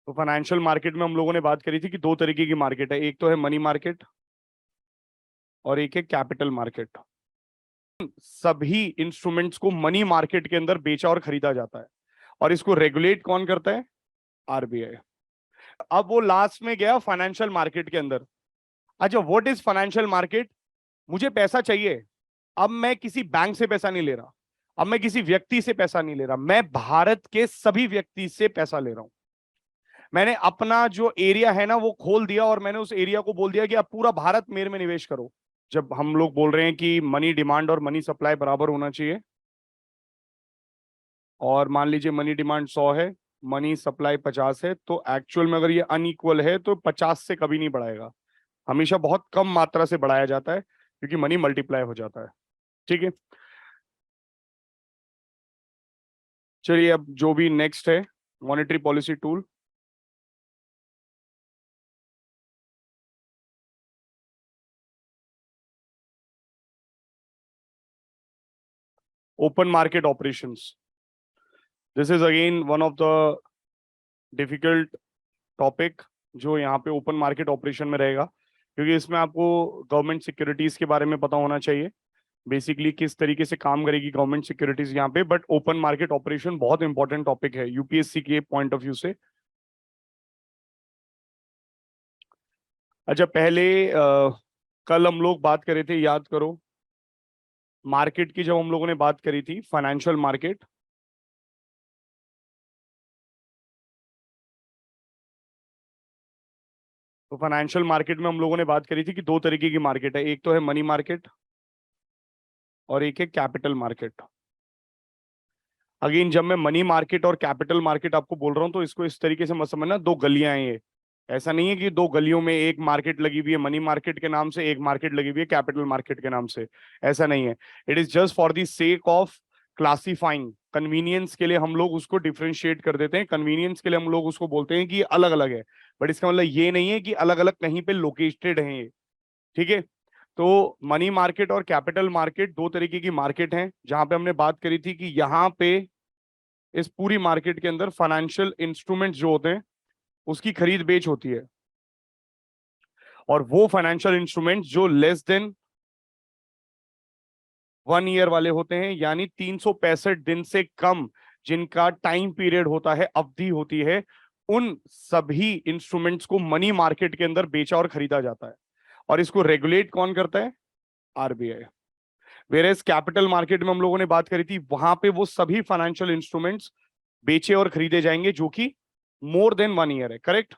तो financial market में हम लोगों ने बात करी थी कि दो तरीके की मार्केट है, एक तो है मनी मार्केट और एक है कैपिटल मार्केट। सभी इंस्ट्रूमेंट्स को मनी मार्केट के अंदर बेचा और खरीदा जाता है और इसको रेगुलेट कौन करता है? आरबीआई। अब वो लास्ट में गया फाइनेंशियल मार्केट के अंदर। अच्छा, व्हाट इज फाइनेंशियल मार्केट? मुझे पैसा चाहिए। अब मैं किसी बैंक से पैसा नहीं ले रहा, अब मैं किसी व्यक्ति से पैसा नहीं ले रहा, मैं भारत के सभी व्यक्ति से पैसा ले रहा हूं। मैंने अपना जो एरिया है ना वो खोल दिया और मैंने उस एरिया को बोल दिया कि आप पूरा भारत मेरे में निवेश करो। जब हम लोग बोल रहे हैं कि मनी डिमांड और मनी सप्लाई बराबर होना चाहिए, और मान लीजिए मनी डिमांड 100 है, मनी सप्लाई 50 है, तो एक्चुअल में अगर ये अनइक्वल है तो 50 से कभी नहीं बढ़ाएगा, हमेशा बहुत कम मात्रा से बढ़ाया जाता है क्योंकि मनी मल्टीप्लाई हो जाता है। ठीक है, चलिए अब जो भी नेक्स्ट है, monetary policy tool. Open market operations, this is again one of the difficult topic जो यहाँ पे ओपन मार्केट ऑपरेशन में रहेगा, क्योंकि इसमें आपको गवर्नमेंट सिक्योरिटीज के बारे में पता होना चाहिए, बेसिकली किस तरीके से काम करेगी गवर्नमेंट सिक्योरिटीज यहाँ पे। बट ओपन मार्केट ऑपरेशन बहुत इंपॉर्टेंट टॉपिक है यूपीएससी के पॉइंट ऑफ व्यू से। अच्छा, पहले कल हम लोग बात करे थे, याद करो, मार्केट की जब हम लोगों ने बात करी थी, फाइनेंशियल मार्केट, तो फाइनेंशियल मार्केट में हम लोगों ने बात करी थी कि दो तरीके की मार्केट है, एक तो है मनी मार्केट और एक है कैपिटल मार्केट। अगेन, जब मैं मनी मार्केट और कैपिटल मार्केट आपको बोल रहा हूं तो इसको इस तरीके से मत समझना, दो गलियां हैं ये। ऐसा नहीं है कि दो गलियों में एक मार्केट लगी हुई है मनी मार्केट के नाम से, एक मार्केट लगी हुई है कैपिटल मार्केट के नाम से, ऐसा नहीं है। It is just for the sake of classifying, convenience के लिए हम लोग उसको डिफ्रेंशिएट कर देते हैं, कन्वीनियंस के लिए हम लोग उसको बोलते हैं कि ये अलग अलग है, बट इसका मतलब ये नहीं है कि अलग अलग कहीं पे लोकेटेड है ये। ठीक है, तो मनी मार्केट और कैपिटल मार्केट दो तरीके की मार्केट हैं, जहां पे हमने बात करी थी कि यहाँ पे इस पूरी मार्केट के अंदर फाइनेंशियल इंस्ट्रूमेंट्स जो होते हैं उसकी खरीद बेच होती है, और वो फाइनेंशियल इंस्ट्रूमेंट्स जो लेस देन 1 ईयर वाले होते हैं, यानी 365 दिन से कम जिनका टाइम पीरियड होता है, अवधि होती है, उन सभी इंस्ट्रूमेंट्स को मनी मार्केट के अंदर बेचा और खरीदा जाता है, और इसको रेगुलेट कौन करता है? आरबीआई। वेयर कैपिटल मार्केट में हम लोगों ने बात करी थी, वहां पे वो सभी फाइनेंशियल इंस्ट्रूमेंट्स बेचे और खरीदे जाएंगे जो कि मोर देन 1 ईयर है, करेक्ट।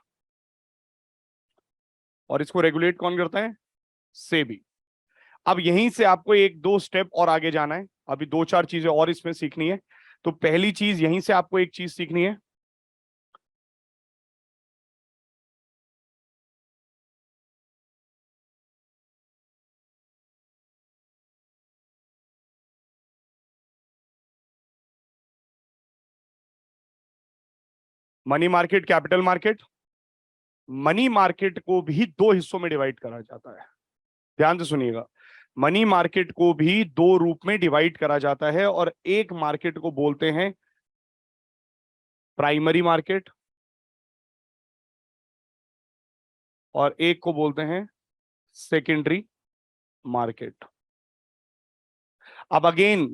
और इसको रेगुलेट कौन करता है? सेबी। अब यहीं से आपको एक दो स्टेप और आगे जाना है, अभी दो चार चीजें और इसमें सीखनी है। तो पहली चीज यहीं से आपको एक चीज सीखनी है, money market capital market. Money market को भी दो हिस्सों में डिवाइड करा जाता है, ध्यान से सुनिएगा। मनी मार्केट को भी दो रूप में डिवाइड करा जाता है, और एक मार्केट को बोलते हैं प्राइमरी मार्केट और एक को बोलते हैं सेकेंडरी मार्केट। अब अगेन,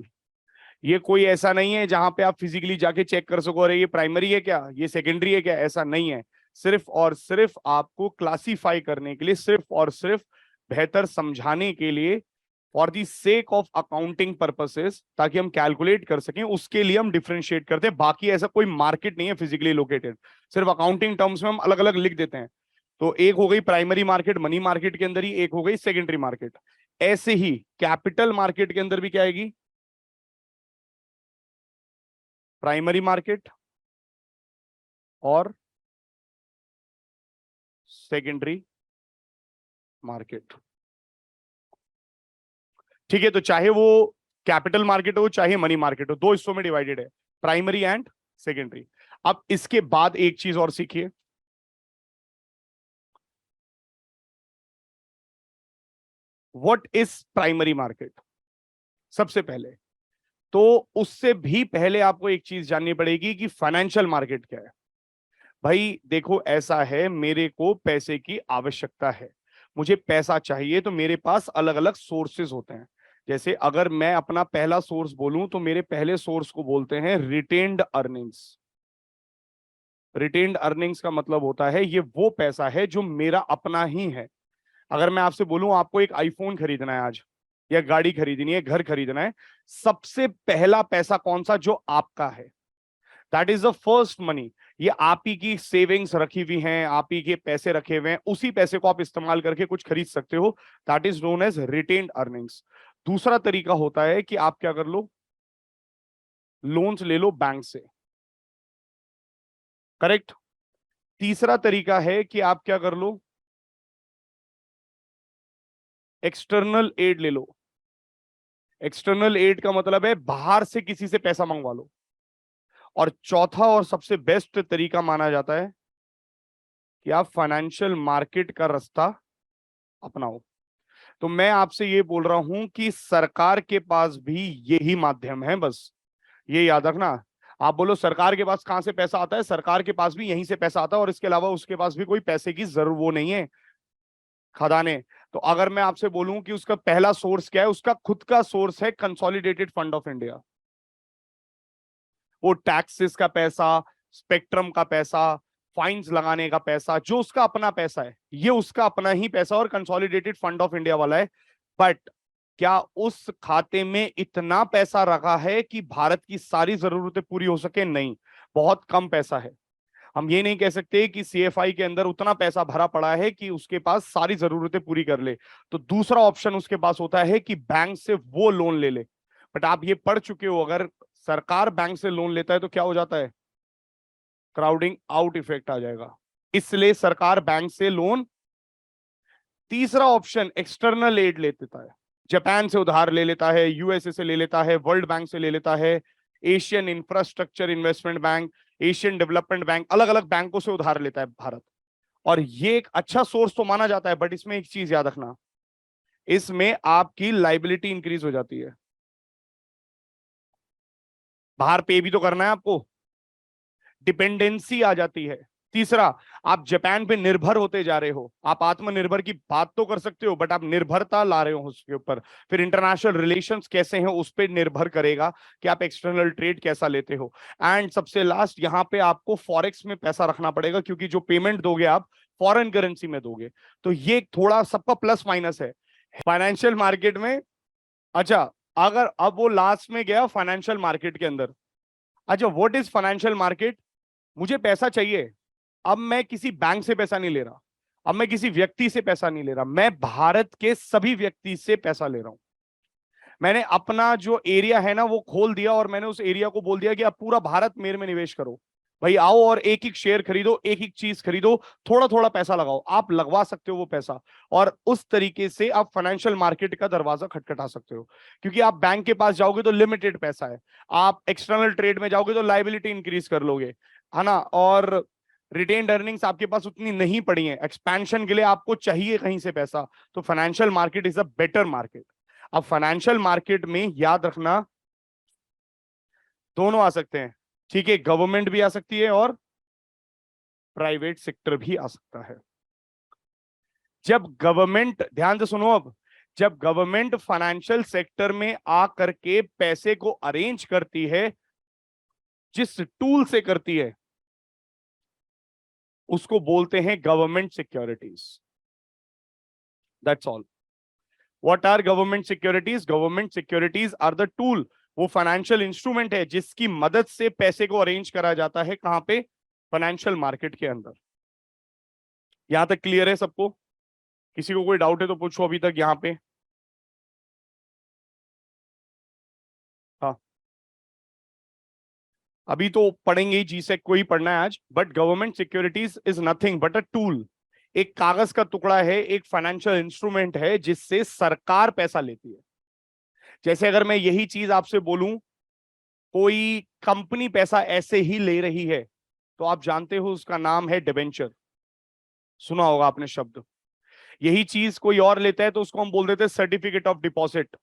ये कोई ऐसा नहीं है जहां पे आप फिजिकली जाके चेक कर सको अरे ये प्राइमरी है क्या, ये सेकेंडरी है क्या, ऐसा नहीं है। सिर्फ और सिर्फ आपको क्लासिफाई करने के लिए, सिर्फ और सिर्फ बेहतर समझाने के लिए, for the sake of accounting purposes, ताकि हम कैलकुलेट कर सकें, उसके लिए हम डिफरेंशिएट करते हैं। बाकी ऐसा कोई मार्केट नहीं है फिजिकली लोकेटेड, सिर्फ अकाउंटिंग टर्म्स में हम अलग अलग लिख देते हैं। तो एक हो गई प्राइमरी मार्केट मनी मार्केट के अंदर ही, एक हो गई सेकेंडरी मार्केट। ऐसे ही कैपिटल मार्केट के अंदर भी क्या आएगी? प्राइमरी मार्केट और सेकेंडरी मार्केट। ठीक है, तो चाहे वो कैपिटल मार्केट हो चाहे मनी मार्केट हो, दो हिस्सों में डिवाइडेड है, प्राइमरी एंड सेकेंडरी। अब इसके बाद एक चीज और सीखिए, व्हाट इज प्राइमरी मार्केट। सबसे पहले तो उससे भी पहले आपको एक चीज जाननी पड़ेगी कि फाइनेंशियल मार्केट क्या है। भाई देखो ऐसा है, मेरे को पैसे की आवश्यकता है, मुझे पैसा चाहिए, तो मेरे पास अलग अलग सोर्सेज होते हैं। जैसे अगर मैं अपना पहला सोर्स बोलूं तो मेरे पहले सोर्स को बोलते हैं रिटेन्ड अर्निंग्स। रिटेन्ड अर्निंग्स का मतलब होता है ये वो पैसा है जो मेरा अपना ही है। अगर मैं आपसे बोलूं आपको एक आईफोन खरीदना है आज, या गाड़ी खरीदनी है, घर खरीदना है, सबसे पहला पैसा कौन सा जो आपका है? That is the first money. ये आप ही की सेविंग्स रखी हुई हैं, आप ही के पैसे रखे हुए हैं, उसी पैसे को आप इस्तेमाल करके कुछ खरीद सकते हो। That is known as retained earnings. दूसरा तरीका होता है कि आप क्या कर लो, लोन्स ले लो बैंक से। करेक्ट। तीसरा तरीका है कि आप क्या कर लो, एक्सटर्नल एड ले लो। एक्सटर्नल एड का मतलब है बाहर से किसी से पैसा मंगवा लो। और चौथा और सबसे बेस्ट तरीका माना जाता है कि आप फाइनेंशियल मार्केट का रास्ता अपनाओ। तो मैं आपसे ये बोल रहा हूं कि सरकार के पास भी यही माध्यम है, बस ये याद रखना। आप बोलो सरकार के पास कहां से पैसा आता है, सरकार के पास भी यहीं से पैसा आता है, और इसके अलावा उसके पास भी कोई पैसे की जरूर वो नहीं है, खदाने। तो अगर मैं आपसे बोलूं कि उसका पहला सोर्स क्या है, उसका खुद का सोर्स है कंसोलिडेटेड फंड ऑफ इंडिया। वो टैक्सेस का पैसा, स्पेक्ट्रम का पैसा, फाइन्स लगाने का पैसा, जो उसका अपना पैसा है, ये उसका अपना ही पैसा और कंसोलिडेटेड फंड ऑफ इंडिया वाला है। बट क्या उस खाते में इतना पैसा रखा है कि भारत की सारी जरूरतें पूरी हो सके? नहीं, बहुत कम पैसा है। हम ये नहीं कह सकते कि सीएफआई के अंदर उतना पैसा भरा पड़ा है कि उसके पास सारी जरूरतें पूरी कर ले। तो दूसरा ऑप्शन उसके पास होता है कि बैंक से वो लोन ले ले। बट आप ये पढ़ चुके हो, अगर सरकार बैंक से लोन लेता है तो क्या हो जाता है? क्राउडिंग आउट इफेक्ट आ जाएगा, इसलिए सरकार बैंक से लोन। तीसरा ऑप्शन एक्सटर्नल एड ले लेता है, जापान से उधार ले लेता है, यूएसए से ले लेता है, वर्ल्ड बैंक से ले लेता है, Asian infrastructure investment bank, Asian development bank, अलग अलग बैंकों से उधार लेता है भारत। और ये एक अच्छा सोर्स तो माना जाता है, बट इसमें एक चीज याद रखना, इसमें आपकी लाइबिलिटी इंक्रीज हो जाती है। बाहर पे भी तो करना है आपको, डिपेंडेंसी आ जाती है। तीसरा, आप जापान पे निर्भर होते जा रहे हो। आप आत्मनिर्भर की बात तो कर सकते हो, बट आप निर्भरता ला रहे हो उसके ऊपर। फिर इंटरनेशनल रिलेशंस कैसे हैं उस पर निर्भर करेगा कि आप एक्सटर्नल ट्रेड कैसा लेते हो। एंड सबसे लास्ट, यहाँ पे आपको फॉरेक्स में पैसा रखना पड़ेगा, क्योंकि जो पेमेंट दोगे आप फॉरेन करेंसी में दोगे। तो ये थोड़ा सबका प्लस माइनस है फाइनेंशियल मार्केट में। अच्छा, अगर अब वो लास्ट में गया फाइनेंशियल मार्केट के अंदर। अच्छा, व्हाट इज फाइनेंशियल मार्केट? मुझे पैसा चाहिए, अब मैं किसी बैंक से पैसा नहीं ले रहा, अब मैं किसी व्यक्ति से पैसा नहीं ले रहा, मैं भारत के सभी व्यक्ति से पैसा ले रहा हूं। मैंने अपना जो एरिया है ना वो खोल दिया, और मैंने उस एरिया को बोल दिया कि आप पूरा भारत मेरे में निवेश करो। भाई आओ और एक एक शेयर खरीदो, एक एक चीज खरीदो, थोड़ा थोड़ा पैसा लगाओ। आप लगवा सकते हो वो पैसा, और उस तरीके से आप फाइनेंशियल मार्केट का दरवाजा खटखटा सकते हो। क्योंकि आप बैंक के पास जाओगे तो लिमिटेड पैसा है, आप एक्सटर्नल ट्रेड में जाओगे तो लाइबिलिटी इंक्रीज कर लोगे, है ना। और रिटेन्ड अर्निंग्स आपके पास उतनी नहीं पड़ी है, एक्सपेंशन के लिए आपको चाहिए कहीं से पैसा। तो financial market is a better market. अब फाइनेंशियल मार्केट में याद रखना, दोनों आ सकते हैं, ठीक है, गवर्नमेंट भी आ सकती है और प्राइवेट सेक्टर भी आ सकता है। जब गवर्नमेंट, ध्यान से सुनो अब, जब गवर्नमेंट फाइनेंशियल सेक्टर में आ करके पैसे को अरेंज करती है, जिस टूल से करती है उसको बोलते हैं government securities. That's all. What are government securities? Government securities are the tool, वो फाइनेंशियल इंस्ट्रूमेंट है जिसकी मदद से पैसे को अरेंज करा जाता है। कहां पे? फाइनेंशियल मार्केट के अंदर। यहां तक क्लियर है सबको? किसी को कोई डाउट है तो पूछो अभी तक यहां पे। हाँ, अभी तो पढ़ेंगे ही, जीसेक को ही पढ़ना है आज। But government securities is nothing but a tool, एक कागज का टुकड़ा है, एक फाइनेंशियल इंस्ट्रूमेंट है जिससे सरकार पैसा लेती है। जैसे अगर मैं यही चीज आपसे बोलूं, कोई कंपनी पैसा ऐसे ही ले रही है, तो आप जानते हो उसका नाम है डिबेंचर। सुना होगा आपने शब्द। यही चीज कोई और लेता है तो उसको हम बोल देते हैं सर्टिफिकेट ऑफ डिपॉजिट।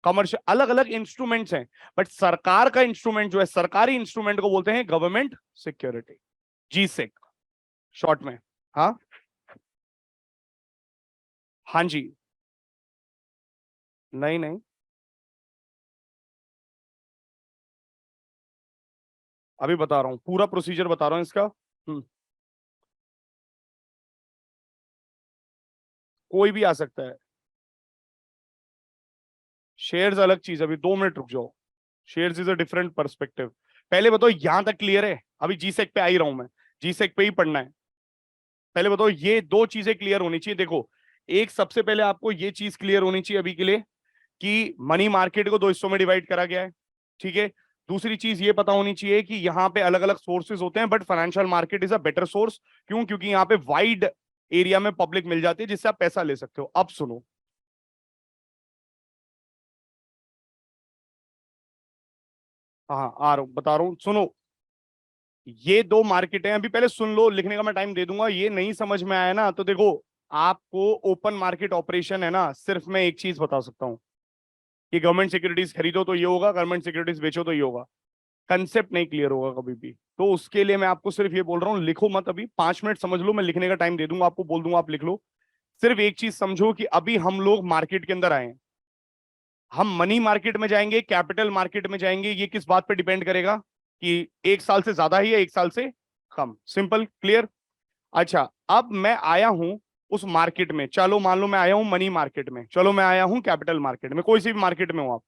कमर्शियल अलग अलग इंस्ट्रूमेंट्स हैं, बट सरकार का इंस्ट्रूमेंट जो है, सरकारी इंस्ट्रूमेंट को बोलते हैं गवर्नमेंट सिक्योरिटी। जी सेक, शॉर्ट में। हाँ हाँ जी। नहीं नहीं, अभी बता रहा हूँ, पूरा प्रोसीजर बता रहा हूँ इसका। कोई भी आ सकता है। शेयर्स अलग चीज, अभी 2 मिनट रुक जाओ। Shares is a different perspective. पहले बताओ यहां तक क्लियर है? अभी जीसेक पे आ ही रहा हूं मैं, जीसेक पे ही पढ़ना है। पहले बताओ ये दो चीजें क्लियर होनी चाहिए। देखो, एक सबसे पहले आपको ये चीज क्लियर होनी चाहिए अभी के लिए कि मनी मार्केट को दो हिस्सों में डिवाइड करा गया है। ठीक है। दूसरी चीज ये पता होनी चाहिए कि यहाँ पे अलग अलग सोर्सेज होते हैं, but financial market is a better source. क्यों? क्योंकि यहाँ पे वाइड एरिया में पब्लिक मिल जाती है जिससे आप पैसा ले सकते हो। अब सुनो। हाँ आ रहा हूं, बता रहा हूं, सुनो। ये दो मार्केट हैं, अभी पहले सुन लो, लिखने का मैं टाइम दे दूंगा। ये नहीं समझ में आया ना तो देखो, आपको ओपन मार्केट ऑपरेशन है ना, सिर्फ मैं एक चीज बता सकता हूँ कि गवर्नमेंट सिक्योरिटीज खरीदो तो ये होगा, गवर्नमेंट सिक्योरिटीज बेचो तो ये होगा। कंसेप्ट नहीं क्लियर होगा कभी भी। तो उसके लिए मैं आपको सिर्फ ये बोल रहा हूँ, लिखो मत, अभी 5 मिनट समझ लो, मैं लिखने का टाइम दे दूंगा आपको, बोल दूंगा आप लिख लो। सिर्फ एक चीज समझो कि अभी हम लोग मार्केट के अंदर आए हैं। हम मनी मार्केट में जाएंगे, कैपिटल मार्केट में जाएंगे, ये किस बात पे डिपेंड करेगा कि 1 साल से ज्यादा है या 1 साल से कम। Simple, clear. अच्छा, अब मैं आया हूं उस मार्केट में, चलो मान लो मैं आया हूं मनी मार्केट में, चलो मैं आया हूं कैपिटल मार्केट में, कोई सी भी मार्केट में हो आप।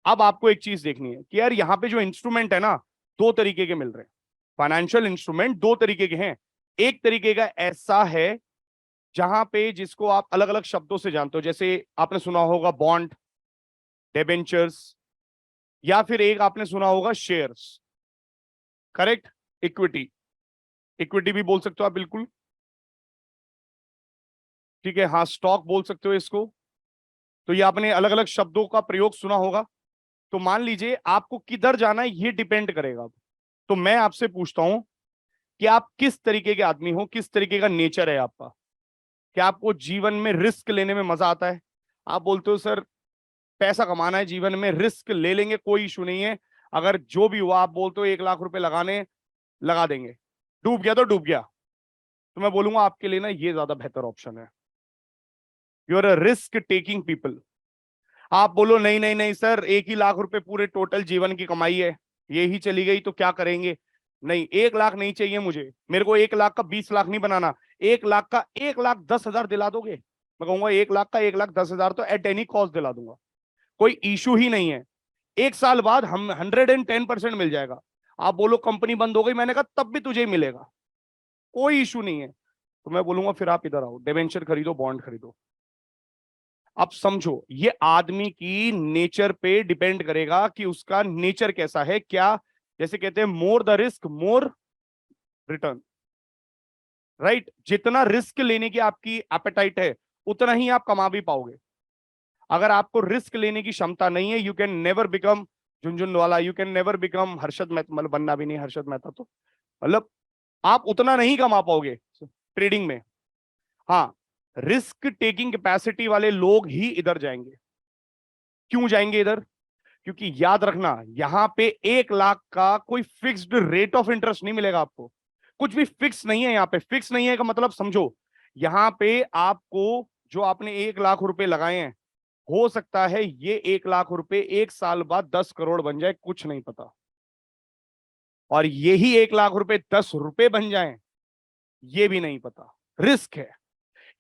अब आपको एक चीज देखनी है कि यार यहाँ पे जो इंस्ट्रूमेंट है ना, दो तरीके के मिल रहे हैं। फाइनेंशियल इंस्ट्रूमेंट दो तरीके के हैं। एक तरीके का ऐसा है जहां पे जिसको आप अलग अलग शब्दों से जानते हो, जैसे आपने सुना होगा बॉन्ड, डेबेंचर्स, या फिर एक आपने सुना होगा शेयर्स। करेक्ट। इक्विटी, इक्विटी भी बोल सकते हो आप, बिल्कुल ठीक है। हाँ, स्टॉक बोल सकते हो इसको। तो ये आपने अलग अलग शब्दों का प्रयोग सुना होगा। तो मान लीजिए आपको किधर जाना है ये डिपेंड करेगा। तो मैं आपसे पूछता हूं कि आप किस तरीके के आदमी हो, किस तरीके का नेचर है आपका। क्या आपको जीवन में रिस्क लेने में मजा आता है? आप बोलते हो सर पैसा कमाना है जीवन में, रिस्क ले लेंगे, कोई इशू नहीं है। अगर जो भी हुआ, आप बोलते हो 1 लाख रुपए लगाने, लगा देंगे, डूब गया तो डूब गया। तो मैं बोलूंगा आपके लिए ना ये ज्यादा बेहतर ऑप्शन है। You are a risk taking people. आप बोलो नहीं नहीं नहीं सर, 1 ही लाख रुपए पूरे टोटल जीवन की कमाई है, ये ही चली गई तो क्या करेंगे? नहीं, 1 लाख नहीं चाहिए मुझे, मेरे को 1 लाख का 20 लाख नहीं बनाना। 1 लाख का 1,10,000 दिला दोगे? मैं कहूंगा 1 लाख का 1,10,000 तो एट एनी कॉस्ट दिला दूंगा, कोई इशू ही नहीं है। 1 साल बाद हम 110% मिल जाएगा। आप बोलो कंपनी बंद हो गई, मैंने कहा तब भी तुझे ही मिलेगा, कोई इशू नहीं है। तो मैं बोलूंगा फिर आप इधर आओ, डिवेंचर खरीदो, बॉन्ड खरीदो। अब समझो, ये आदमी की नेचर पे डिपेंड करेगा कि उसका नेचर कैसा है। क्या, जैसे कहते हैं more the risk more return, right. जितना रिस्क लेने की आपकी एपेटाइट है, उतना ही आप कमा भी पाओगे। अगर आपको रिस्क लेने की क्षमता नहीं है, you can never become Jhunjhunwala, you can never become Harshad Mehta, मतलब बनना भी नहीं हर्षद मेहता तो, मतलब आप उतना नहीं कमा पाओगे ट्रेडिंग में। हाँ, रिस्क टेकिंग कैपेसिटी वाले लोग ही इधर जाएंगे। क्यों जाएंगे इधर? क्योंकि याद रखना, यहां पे 1 लाख का कोई फिक्स्ड रेट ऑफ इंटरेस्ट नहीं मिलेगा आपको। कुछ भी फिक्स नहीं है यहाँ पे। फिक्स नहीं है का मतलब समझो, यहाँ पे आपको जो आपने 1 लाख रुपए लगाए हैं, हो सकता है ये 1 लाख रुपए 1 साल बाद 10 करोड़ बन जाए, कुछ नहीं पता। और यही 1 लाख रुपए 10 रुपए बन जाए, ये भी नहीं पता। रिस्क है।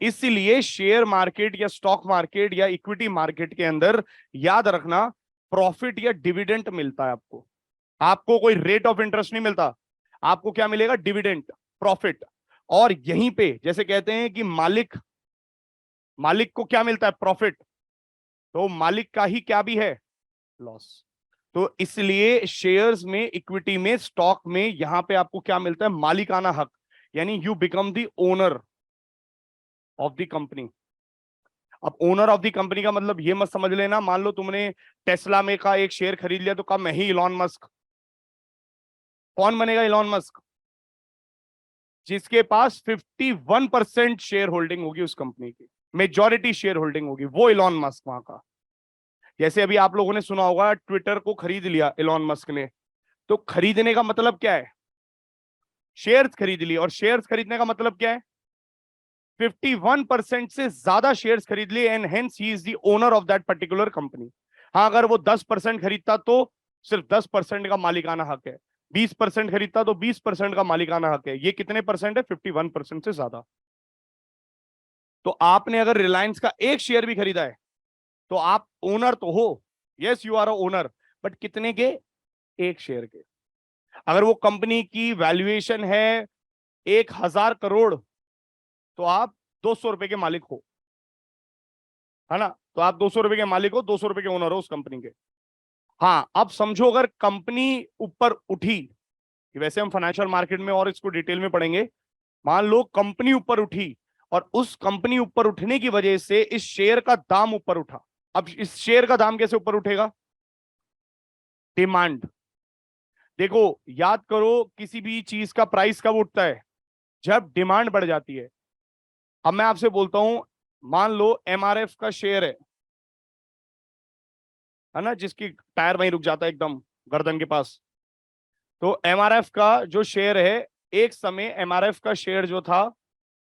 इसीलिए शेयर मार्केट या स्टॉक मार्केट या इक्विटी मार्केट के अंदर याद रखना, प्रॉफिट या डिविडेंड मिलता है आपको। आपको कोई रेट ऑफ इंटरेस्ट नहीं मिलता, आपको क्या मिलेगा? Dividend, profit. और यहीं पे जैसे कहते हैं कि मालिक, मालिक को क्या मिलता है? प्रॉफिट। तो मालिक का ही क्या भी है? लॉस। तो इसलिए शेयर्स में, इक्विटी में, स्टॉक में यहां पे आपको क्या मिलता है? मालिकाना हक, यानी you become the owner of the company. अब ओनर ऑफ द कंपनी का मतलब ये मत समझ लेना, मान लो तुमने टेस्ला में का एक शेयर खरीद लिया तो कब मैं ही इलॉन मस्क। कौन बनेगा इलॉन मस्क? जिसके पास 51% शेयर होल्डिंग होगी उस कंपनी की, मेजॉरिटी शेयर होल्डिंग होगी, वो इलॉन मस्क वहां का। जैसे अभी आप लोगों ने सुना होगा ट्विटर को खरीद लिया इलॉन मस्क ने, तो खरीदने का मतलब क्या है? शेयर्स खरीद लिए, और शेयर्स खरीदने का मतलब क्या है, 51% से ज्यादा शेयर्स खरीद लिए, and hence he is the owner of that particular company. हाँ, अगर वो 10% खरीदता तो सिर्फ 10% का मालिकाना हक है, 20% खरीदता तो 20% का मालिकाना हक है। ये कितने परसेंट है, 51% से ज्यादा। तो आपने अगर रिलायंस का एक शेयर भी खरीदा है तो आप ओनर तो हो, yes you are a owner, but कितने के, एक शेयर के। अगर वो कंपनी की वैल्यूएशन है 1,000 करोड़ तो आप 200 रुपए के मालिक हो, है ना, तो आप 200 रुपए के मालिक हो, 200 रुपए के ओनर हो उस कंपनी के। हाँ, अब समझो अगर कंपनी ऊपर उठी, वैसे हम फाइनेंशियल मार्केट में और इसको डिटेल में पढ़ेंगे, मान लो कंपनी ऊपर उठी और उस कंपनी ऊपर उठने की वजह से इस शेयर का दाम ऊपर उठा। अब इस शेयर का दाम कैसे ऊपर उठेगा, डिमांड। देखो, याद करो किसी भी चीज का प्राइस कब उठता है, जब डिमांड बढ़ जाती है। अब मैं आपसे बोलता हूं, मान लो एमआरएफ का शेयर है ना, जिसकी टायर वहीं रुक जाता है एकदम गर्दन के पास। तो एमआरएफ का जो शेयर है, एक समय एमआरएफ का शेयर जो था,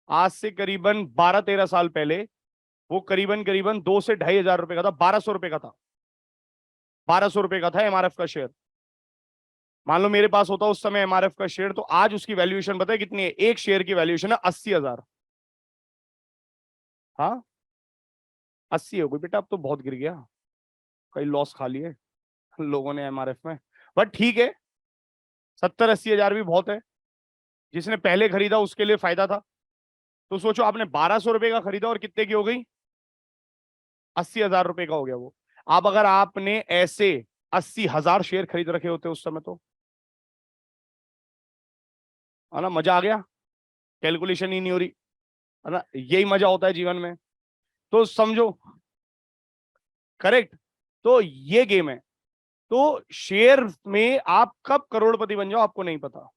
आज से करीबन 12-13 साल पहले, वो करीबन करीबन 2 से 2,500 रुपए का था, 1,200 रुपए का था, 1,200 रुपए का था एमआरएफ का शेयर। मान लो मेरे पास होता उस समय एमआरएफ का शेयर, तो आज उसकी वैल्यूएशन पता है कितनी है, एक शेयर की वैल्यूएशन है 80,000। हाँ, 80 हो गई बेटा, अब तो बहुत गिर गया, कई लॉस खा लिए लोगों ने एमआरएफ में, बट ठीक है, 70-80 हजार भी बहुत है। जिसने पहले खरीदा उसके लिए फायदा था। तो सोचो, आपने 1,200 रुपए का खरीदा और कितने की हो गई, 80,000 रुपए का हो गया वो। अब अगर आपने ऐसे 80,000 शेयर खरीद रखे होते उस समय, तो है ना, मजा आ गया, कैलकुलेशन ही नहीं हो रही, है ना, यही मजा होता है जीवन में। तो समझो, करेक्ट, तो ये गेम है। तो शेयर में आप कब करोड़पति बन जाओ आपको नहीं पता,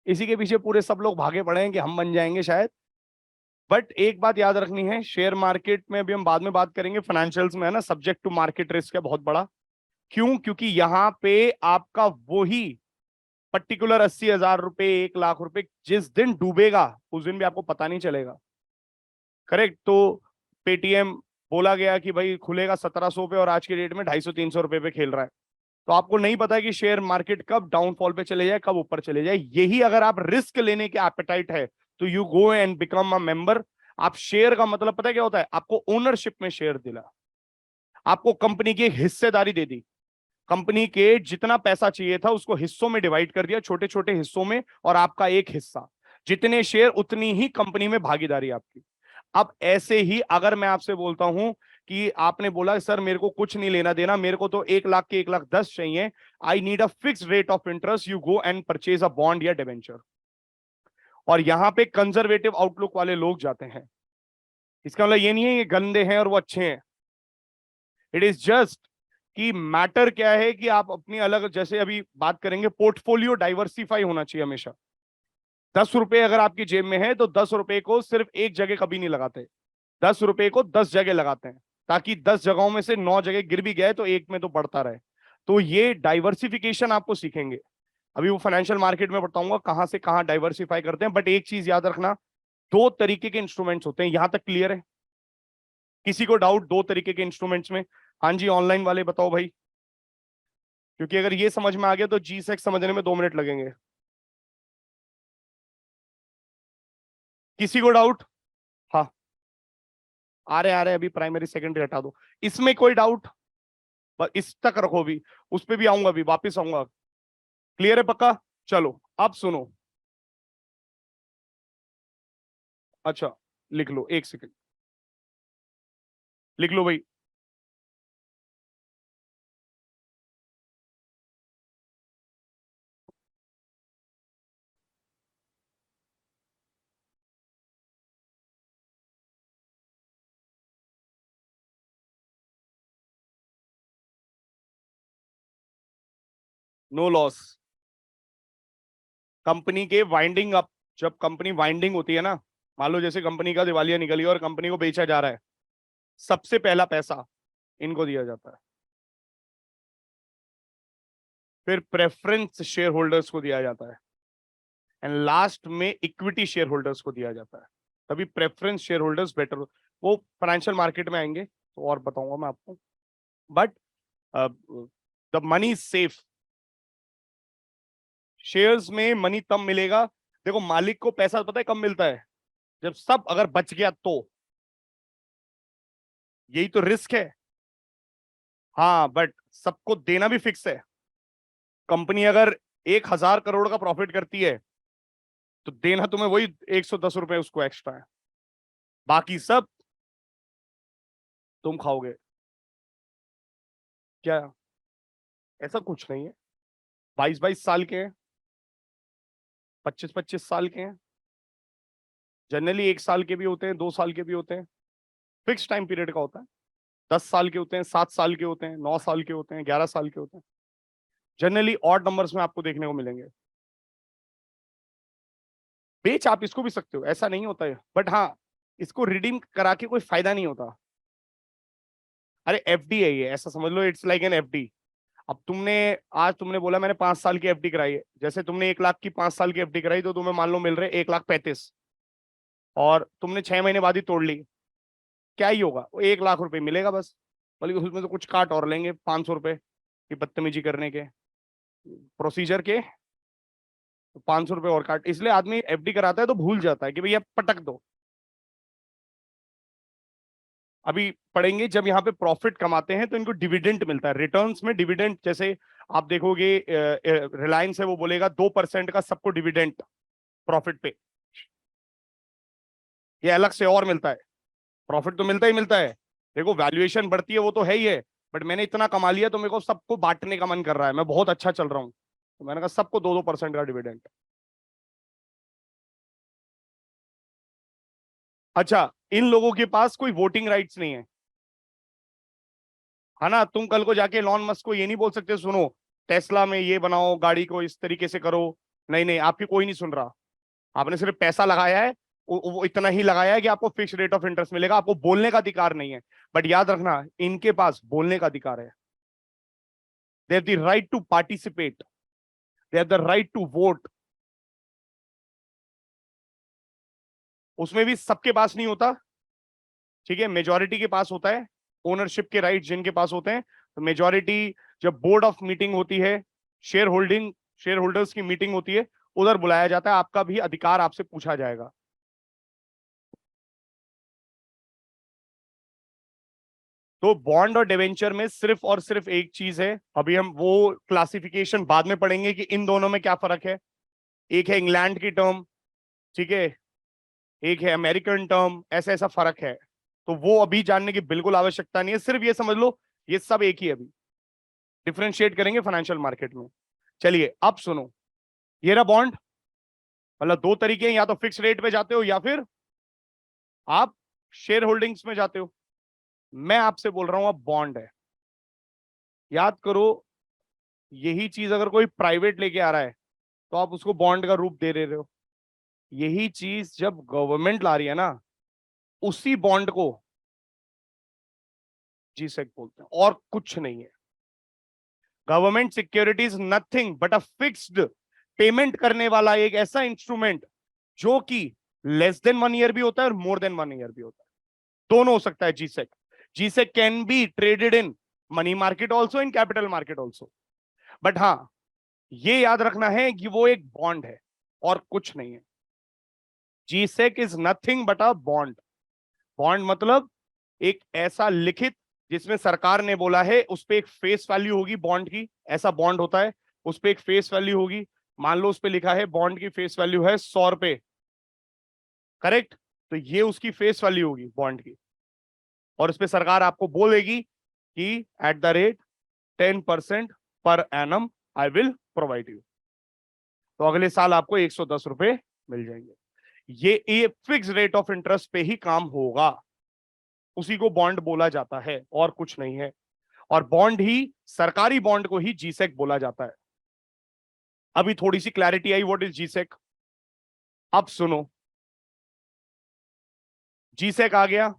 इसी के पीछे पूरे सब लोग भागे पड़े हैं कि हम बन जाएंगे शायद। बट एक बात याद रखनी है, शेयर मार्केट में अभी हम बाद में बात करेंगे, फाइनेंशियल्स में है ना, सब्जेक्ट टू मार्केट रिस्क है बहुत बड़ा। क्यों, क्योंकि यहां पे आपका वही पर्टिकुलर 80,000 रुपए, 1,00,000 रुपए जिस दिन डूबेगा उस दिन भी आपको पता नहीं चलेगा। करेक्ट। तो पेटीएम बोला गया कि भाई खुलेगा 1,700 पे और आज की डेट में 250-300 रुपए पे खेल रहा है। तो आपको नहीं पता है कि शेयर मार्केट कब डाउनफॉल पे चले जाए, कब ऊपर चले जाए। यही अगर आप रिस्क लेने के एपेटाइट है तो you go and become a member. आप शेयर का मतलब पता है क्या होता है, आपको ओनरशिप में शेयर दिला, आपको कंपनी की एक हिस्सेदारी दे दी, कंपनी के जितना पैसा चाहिए था उसको हिस्सों में डिवाइड कर दिया, छोटे छोटे हिस्सों में, और आपका एक हिस्सा, जितने शेयर उतनी ही कंपनी में भागीदारी आपकी। अब ऐसे ही अगर मैं आपसे बोलता हूं कि आपने बोला सर मेरे को कुछ नहीं लेना देना, मेरे को तो 1,00,000 के 1,10,000 चाहिए, I need a fix rate of interest, you go and purchase a bond या डिवेंचर। और यहां पे कंजर्वेटिव आउटलुक वाले लोग जाते हैं। इसका मतलब ये नहीं है ये गंदे हैं और वो अच्छे हैं, इट इज जस्ट कि मैटर क्या है कि आप अपनी अलग, जैसे अभी बात करेंगे, पोर्टफोलियो डाइवर्सिफाई होना चाहिए हमेशा। 10 रुपए अगर आपकी जेब में है तो 10 रुपए को सिर्फ एक जगह कभी नहीं लगाते, 10 रुपए को 10 जगह लगाते हैं, ताकि 10 जगहों में से 9 जगह गिर भी गए तो एक में तो बढ़ता रहे। तो ये डाइवर्सिफिकेशन आपको सीखेंगे, अभी वो फाइनेंशियल मार्केट में बताऊंगा कहां से कहां डाइवर्सिफाई करते हैं। बट एक चीज याद रखना, दो तरीके के इंस्ट्रूमेंट्स होते हैं, यहां तक क्लियर है, किसी को डाउट दो तरीके के इंस्ट्रूमेंट्स में? हाँ जी, ऑनलाइन वाले बताओ भाई, क्योंकि अगर ये समझ में आ गया तो जी सेक्स समझने में 2 मिनट लगेंगे। किसी को डाउट? हाँ, आ रहे अभी प्राइमरी सेकेंडरी हटा दो, इसमें कोई डाउट? बस इस तक रखो, भी उस पे भी आऊंगा, भी वापिस आऊंगा। क्लियर है पक्का? चलो अब सुनो। अच्छा, लिख लो, 1 सेकेंड, लिख लो भाई। नो लॉस, कंपनी के वाइंडिंग अप, जब कंपनी वाइंडिंग होती है ना, मान लो जैसे कंपनी का दिवालिया निकली और कंपनी को बेचा जा रहा है, सबसे पहला पैसा इनको दिया जाता है, फिर प्रेफरेंस शेयर होल्डर्स को दिया जाता है, एंड लास्ट में इक्विटी शेयर होल्डर्स को दिया जाता है, तभी प्रेफरेंस शेयर होल्डर्स बेटर, वो फाइनेंशियल मार्केट में आएंगे तो और बताऊंगा मैं आपको। But the money is safe. Shares में मनी तब मिलेगा, देखो मालिक को पैसा पता है कब मिलता है, जब सब अगर बच गया तो, यही तो रिस्क है। हाँ बट सबको देना भी फिक्स है। कंपनी अगर 1,000 करोड़ का प्रॉफिट करती है तो देना तुम्हें वही 110 रुपए उसको एक्स्ट्रा है, बाकी सब तुम खाओगे। क्या? ऐसा कुछ नहीं है। 22-22 साल के हैं, 25-25 साल के हैं, जनरली 1 साल के भी होते हैं, 2 साल के भी होते हैं, फिक्स टाइम पीरियड का होता है। 10 साल के होते हैं, 7 साल के होते हैं, 9 साल के होते हैं, 11 साल के होते हैं, जनरली ऑड नंबर्स में आपको देखने को मिलेंगे। बेच आप इसको भी सकते हो, ऐसा नहीं होता है, बट हाँ इसको रिडीम करा के कोई फायदा नहीं होता। अरे एफडी है ये, ऐसा समझ लो, इट्स लाइक एन एफडी। अब तुमने, आज तुमने बोला मैंने 5 साल की एफडी कराई है, जैसे तुमने 1 लाख की 5 साल की एफडी कराई, तो तुम्हें मान लो मिल रहे 1,35,000, और तुमने 6 महीने बाद ही तोड़ ली, क्या ही होगा, वो 1 लाख रुपए मिलेगा बस, बल्कि उसमें तो कुछ काट और लेंगे 500 रुपए की बदतमीजी करने के, प्रोसीजर के, 500 रुपए और काट, इसलिए आदमी एफडी कराता है तो भूल जाता है कि भैया पटक दो। अभी पढ़ेंगे, जब यहाँ पे प्रॉफिट कमाते हैं तो इनको डिविडेंड मिलता है, रिटर्न्स में डिविडेंड, जैसे आप देखोगे रिलायंस है, वो बोलेगा 2% का सबको डिविडेंड प्रॉफिट पे, ये अलग से और मिलता है। प्रॉफिट तो मिलता ही मिलता है, देखो वैल्यूएशन बढ़ती है वो तो है ही है, बट मैंने इतना कमा लिया तो मेरे को सबको बांटने का मन कर रहा है, मैं बहुत अच्छा चल रहा हूँ, तो मैंने कहा सबको 2-2% का डिविडेंड। अच्छा, इन लोगों के पास कोई वोटिंग राइट्स नहीं है, है ना। तुम कल को जाके लॉन मस्क को ये नहीं बोल सकते सुनो टेस्ला में ये बनाओ, गाड़ी को इस तरीके से करो, नहीं नहीं, आपकी कोई नहीं सुन रहा। आपने सिर्फ पैसा लगाया है, वो इतना ही लगाया है कि आपको फिक्स रेट ऑफ इंटरेस्ट मिलेगा, आपको बोलने का अधिकार नहीं है। बट याद रखना, इनके पास बोलने का अधिकार है, they have the right to participate, they have the right to vote. उसमें भी सबके पास नहीं होता, ठीक है, मेजोरिटी के पास होता है, ओनरशिप के राइट जिनके पास होते हैं, तो मेजोरिटी, जब बोर्ड ऑफ मीटिंग होती है, शेयर होल्डर्स की मीटिंग होती है, उधर बुलाया जाता है, आपका भी अधिकार आपसे पूछा जाएगा। तो बॉन्ड और डिवेंचर में सिर्फ और सिर्फ एक चीज है, अभी हम वो क्लासिफिकेशन बाद में पढ़ेंगे कि इन दोनों में क्या फर्क है। एक है इंग्लैंड की टर्म, ठीक है, एक है अमेरिकन टर्म, ऐसा ऐसा फर्क है, तो वो अभी जानने की बिल्कुल आवश्यकता नहीं है, सिर्फ ये समझ लो ये सब एक ही है, अभी डिफ्रेंशिएट करेंगे फाइनेंशियल मार्केट में। चलिए अब सुनो, ये रहा बॉन्ड, मतलब दो तरीके हैं, या तो फिक्स रेट पे जाते हो या फिर आप शेयर होल्डिंग्स में जाते हो। मैं आपसे बोल रहा हूं अब बॉन्ड है, याद करो, यही चीज अगर कोई प्राइवेट लेके आ रहा है तो आप उसको बॉन्ड का रूप दे रहे हो, यही चीज जब गवर्नमेंट ला रही है ना, उसी बॉन्ड को जीसेक बोलते हैं, और कुछ नहीं है। Government securities nothing but a fixed payment करने वाला एक ऐसा इंस्ट्रूमेंट जो कि लेस देन 1 ईयर भी होता है और मोर देन 1 ईयर भी होता है, दोनों हो सकता है G-sec. G-sec can be traded in money market also, in capital market also, but हाँ ये याद रखना है कि वो एक बॉन्ड है और कुछ नहीं है। G-sec is nothing but a bond. Bond मतलब एक ऐसा लिखित, जिसमें सरकार ने बोला है उस पर एक फेस वैल्यू होगी बॉन्ड की, ऐसा बॉन्ड होता है, उस पर एक फेस वैल्यू होगी, मान लो उस पर लिखा है बॉन्ड की फेस वैल्यू है 100 रुपए, करेक्ट, तो ये उसकी फेस वैल्यू होगी बॉन्ड की, और उस पर सरकार आपको बोलेगी कि at the rate 10% per annum I will provide you, तो अगले साल आपको 110 रुपए मिल जाएंगे। ये फिक्स रेट ऑफ इंटरेस्ट पे ही काम होगा, उसी को बॉन्ड बोला जाता है और कुछ नहीं है, और बॉन्ड ही, सरकारी बॉन्ड को ही जीसेक बोला जाता है। अभी थोड़ी सी क्लैरिटी आई व्हाट इज जीसेक। अब सुनो, जीसेक आ गया,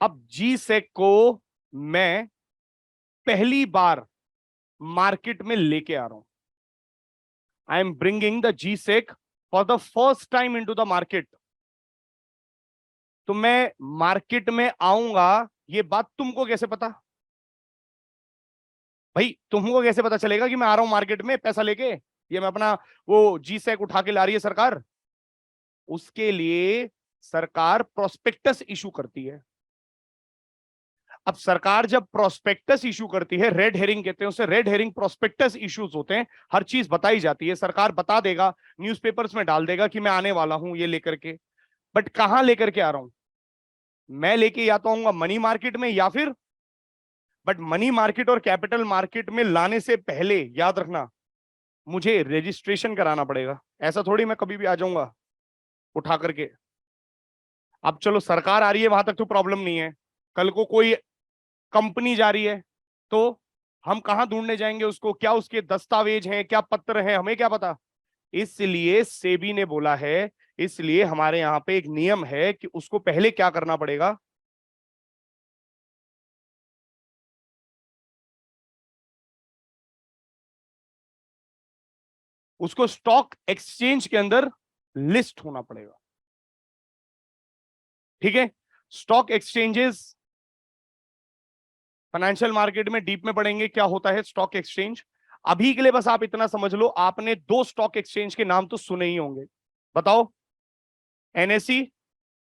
अब जीसेक को मैं पहली बार मार्केट में लेके आ रहा हूं। I am bringing the G sec for the first time into the market. तो मैं मार्केट में आऊंगा, ये बात तुमको कैसे पता? भाई तुमको कैसे पता चलेगा कि मैं आ रहा हूं मार्केट में पैसा लेके? ये मैं अपना वो जी सेक उठा के ला रही है सरकार। उसके लिए सरकार प्रोस्पेक्टस इशू करती है। अब सरकार जब प्रोस्पेक्टस इशू करती है, रेड हेरिंग कहते हैं उसे, रेड हेरिंग प्रोस्पेक्टस इश्यूज होते हैं। हर चीज बताई जाती है, सरकार बता देगा, न्यूज़पेपर्स में डाल देगा कि मैं आने वाला हूं ये लेकर के। बट कहां लेकर के आ रहा हूं? मैं लेके या तो आऊंगा मनी मार्केट में या फिर, बट मनी मार्केट और कैपिटल मार्केट में लाने से पहले याद रखना मुझे रजिस्ट्रेशन कराना पड़ेगा। ऐसा थोड़ी मैं कभी भी आ जाऊंगा उठा करके। अब चलो सरकार आ रही है वहां तक तो प्रॉब्लम नहीं है, कल को कोई कंपनी जा रही है तो हम कहां ढूंढने जाएंगे उसको? क्या उसके दस्तावेज हैं, क्या पत्र है, हमें क्या पता? इसलिए सेबी ने बोला है, इसलिए हमारे यहां पे एक नियम है कि उसको पहले क्या करना पड़ेगा? उसको स्टॉक एक्सचेंज के अंदर लिस्ट होना पड़ेगा। ठीक है? स्टॉक एक्सचेंजेस फाइनेंशियल मार्केट में डीप में पढ़ेंगे क्या होता है स्टॉक एक्सचेंज। अभी के लिए बस आप इतना समझ लो, आपने दो स्टॉक एक्सचेंज के नाम तो सुने ही होंगे। बताओ। एनएससी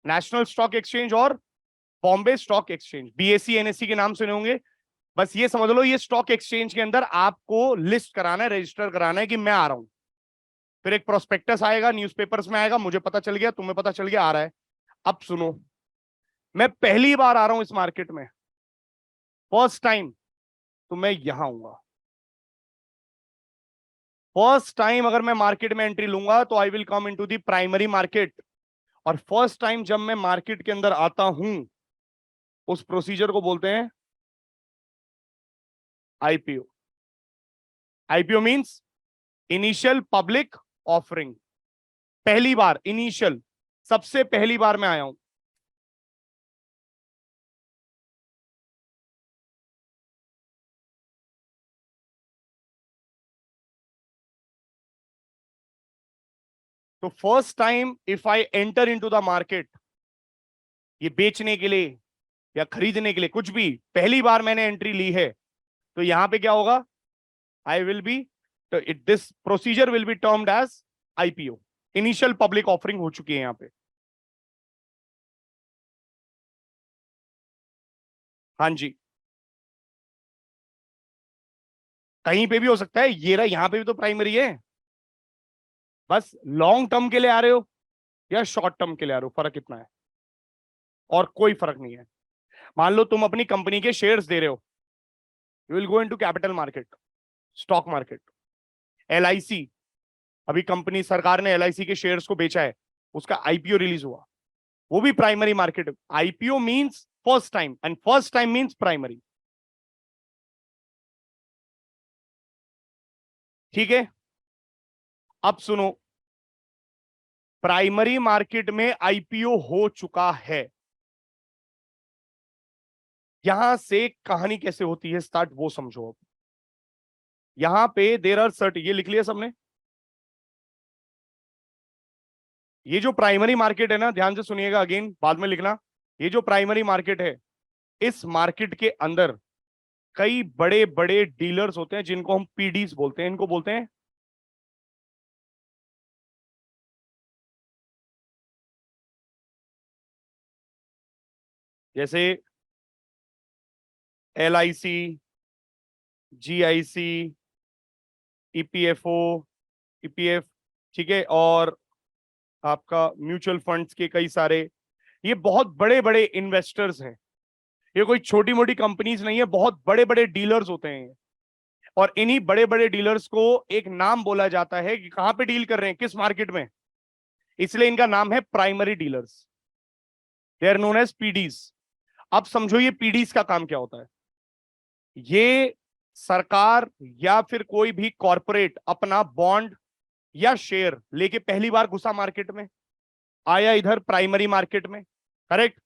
नेशनल स्टॉक एक्सचेंज और Bombay stock exchange, BSc NSC के नाम सुने होंगे। बस ये समझ लो, ये स्टॉक एक्सचेंज के अंदर आपको लिस्ट कराना है, रजिस्टर कराना है कि मैं आ रहा हूं। फिर एक प्रोस्पेक्टस आएगा, न्यूज़पेपर्स में आएगा, मुझे पता चल गया, तुम्हें पता चल गया, आ रहा है। अब सुनो, मैं पहली बार आ रहा हूं इस मार्केट में, फर्स्ट टाइम, तो मैं यहां आऊंगा। फर्स्ट टाइम अगर मैं मार्केट में एंट्री लूंगा तो I will come into the primary market. और फर्स्ट टाइम जब मैं मार्केट के अंदर आता हूं, उस प्रोसीजर को बोलते हैं IPO. IPO means initial public offering. पहली बार, इनिशियल, सबसे पहली बार मैं आया हूं। तो first time if I enter into the market, ये बेचने के लिए या खरीदने के लिए कुछ भी, पहली बार मैंने एंट्री ली है, तो यहां पे क्या होगा? आई विल बी, तो it this procedure will be termed as IPO. Initial public offering हो चुकी है यहां पे। हाँ जी, कहीं पे भी हो सकता है, ये रहा, यहां पे भी तो प्राइमरी है। बस लॉन्ग टर्म के लिए आ रहे हो या शॉर्ट टर्म के लिए आ रहे हो, फर्क इतना है, और कोई फर्क नहीं है। मान लो तुम अपनी कंपनी के शेयर्स दे रहे हो, you will go into capital market, stock market. LIC, अभी कंपनी, सरकार ने एलआईसी के शेयर्स को बेचा है, उसका आईपीओ रिलीज हुआ, वो भी primary market. IPO means first time, and first time means primary. ठीक है? अब सुनो, प्राइमरी मार्केट में आईपीओ हो चुका है, यहां से कहानी कैसे होती है स्टार्ट, वो समझो। अब यहां पे देयर आर सर्ट, ये लिख लिया सबने? ये जो प्राइमरी मार्केट है ना, ध्यान से सुनिएगा, अगेन बाद में लिखना। ये जो प्राइमरी मार्केट है, इस मार्केट के अंदर कई बड़े बड़े डीलर्स होते हैं जिनको हम पीडीज बोलते हैं। इनको बोलते हैं, जैसे एलआईसी, जीआईसी, ईपीएफओ, ईपीएफ, ठीक है, और आपका म्यूचुअल फंड्स के कई सारे, ये बहुत बड़े बड़े इन्वेस्टर्स हैं। ये कोई छोटी मोटी कंपनीज नहीं है, बहुत बड़े बड़े डीलर्स होते हैं। और इन्हीं बड़े बड़े डीलर्स को एक नाम बोला जाता है कि कहां पे डील कर रहे हैं, किस मार्केट में, इसलिए इनका नाम है primary dealers. They are known as PDs. अब समझो ये पीडीज का काम क्या होता है। ये सरकार या फिर कोई भी कॉरपोरेट अपना बॉन्ड या शेयर लेके पहली बार घुसा मार्केट में, आया इधर प्राइमरी मार्केट में, करेक्ट?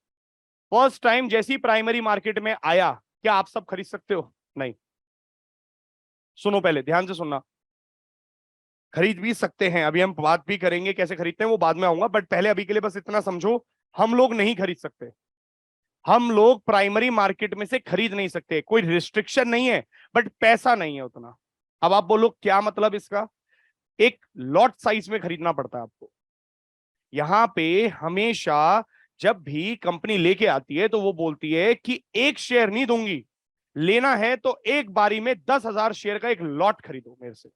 फर्स्ट टाइम जैसी प्राइमरी मार्केट में आया, क्या आप सब खरीद सकते हो? नहीं। सुनो, पहले ध्यान से सुनना। खरीद भी सकते हैं, अभी हम बात भी करेंगे कैसे खरीदते हैं, वो बाद में आऊंगा, बट पहले अभी के लिए बस इतना समझो, हम लोग नहीं खरीद सकते, हम लोग प्राइमरी मार्केट में से खरीद नहीं सकते, कोई रिस्ट्रिक्शन नहीं है, बट पैसा नहीं है उतना। अब आप बोलो क्या मतलब इसका, एक लॉट साइज में खरीदना पड़ता है आपको। यहां पे हमेशा जब भी कंपनी लेके आती है तो वो बोलती है कि एक शेयर नहीं दूंगी, लेना है तो एक बारी में 10,000 शेयर का एक लॉट खरीदो मेरे से।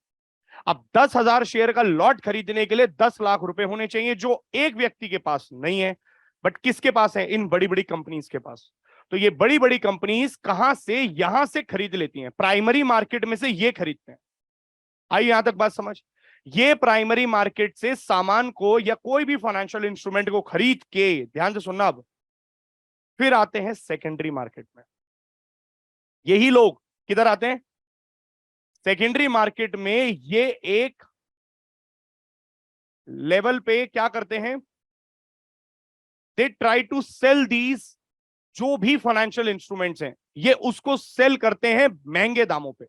अब 10,000 शेयर का लॉट खरीदने के लिए 10 लाख रुपए होने चाहिए, जो एक व्यक्ति के पास नहीं है, बट किसके पास है, इन बड़ी बड़ी कंपनीज के पास। तो ये बड़ी बड़ी कंपनीज कहां से, यहां से खरीद लेती हैं, प्राइमरी मार्केट में से ये खरीदते हैं। आई यहां तक बात समझ, ये प्राइमरी मार्केट से सामान को या कोई भी फाइनेंशियल इंस्ट्रूमेंट को खरीद के, ध्यान से सुनना, अब फिर आते हैं सेकेंडरी मार्केट में। यही लोग किधर आते हैं, सेकेंडरी मार्केट में। ये एक लेवल पे क्या करते हैं, they try to sell these, जो भी फाइनेंशियल इंस्ट्रूमेंट्स हैं ये उसको सेल करते हैं महंगे दामों पे,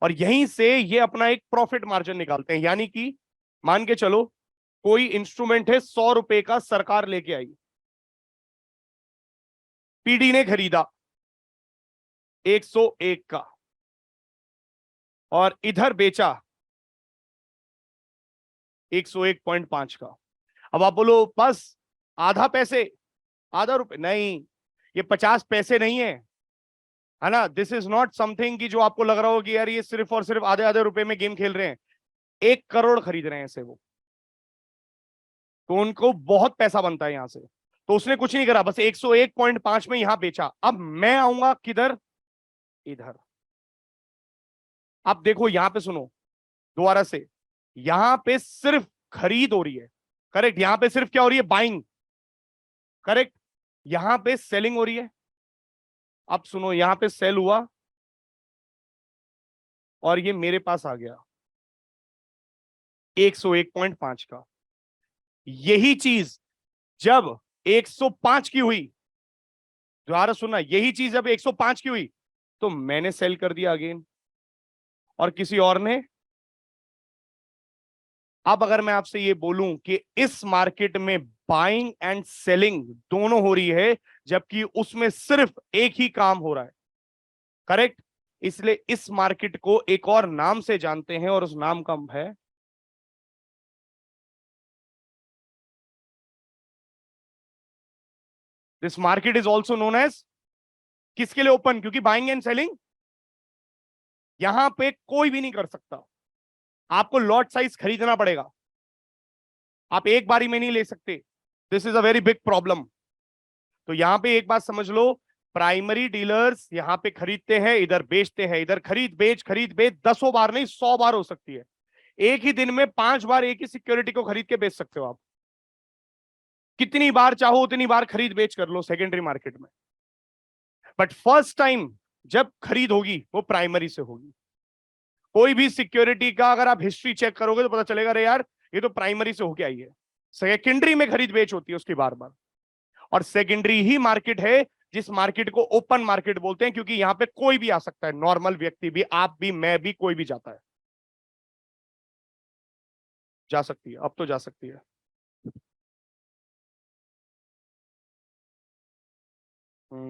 और यहीं से ये अपना एक प्रॉफिट मार्जिन निकालते हैं। यानी कि मान के चलो कोई इंस्ट्रूमेंट है 100 रुपए का, सरकार लेके आई, पीडी ने खरीदा 101 का, और इधर बेचा 101.5 का। अब आप बोलो बस आधा पैसे, आधा रुपए नहीं, ये 50 पैसे नहीं है ना। दिस इज नॉट समथिंग कि जो आपको लग रहा हो कि यार ये सिर्फ और सिर्फ आधे आधे रुपए में गेम खेल रहे हैं, 1 करोड़ खरीद रहे हैं ऐसे वो, तो उनको बहुत पैसा बनता है यहां से। तो उसने कुछ नहीं करा, बस 101.5 में यहां बेचा। अब मैं आऊंगा किधर, इधर। अब देखो यहां पे सुनो दोबारा से, यहां पे सिर्फ खरीद हो रही है, करेक्ट, यहां पे सिर्फ क्या हो रही है, बाइंग, करेक्ट, यहां पे सेलिंग हो रही है। अब सुनो, यहां पे सेल हुआ और ये मेरे पास आ गया 101.5 का। यही चीज जब 105 की हुई, दोबारा सुनना, यही चीज जब 105 की हुई तो मैंने सेल कर दिया अगेन, और किसी और ने। अब अगर मैं आपसे ये बोलूं कि इस मार्केट में बाइंग एंड सेलिंग दोनों हो रही है, जबकि उसमें सिर्फ एक ही काम हो रहा है, करेक्ट, इसलिए इस मार्केट को एक और नाम से जानते हैं, और उस नाम का है, this market is also known as, किसके लिए ओपन, क्योंकि बाइंग एंड सेलिंग यहां पे कोई भी नहीं कर सकता, आपको लॉट साइज खरीदना पड़ेगा, आप एक बारी में नहीं ले सकते, this is a very big problem. तो यहां पे एक बात समझ लो, प्राइमरी डीलर्स यहां पे खरीदते हैं, इधर बेचते हैं, इधर खरीद बेच 10 बार नहीं 100 बार हो सकती है, एक ही दिन में 5 बार एक ही सिक्योरिटी को खरीद के बेच सकते हो आप, कितनी बार चाहो उतनी बार खरीद बेच कर लो सेकेंडरी मार्केट में। बट फर्स्ट टाइम जब खरीद होगी वो प्राइमरी से होगी। कोई भी सिक्योरिटी का अगर आप हिस्ट्री चेक करोगे तो पता चलेगा, अरे यार ये तो प्राइमरी से होके आई है, सेकेंडरी में खरीद बेच होती है उसकी बार बार। और सेकेंडरी ही मार्केट है जिस मार्केट को ओपन मार्केट बोलते हैं, क्योंकि यहां पे कोई भी आ सकता है, नॉर्मल व्यक्ति भी, आप भी, मैं भी, कोई भी जाता है, जा सकती है, अब तो जा सकती है।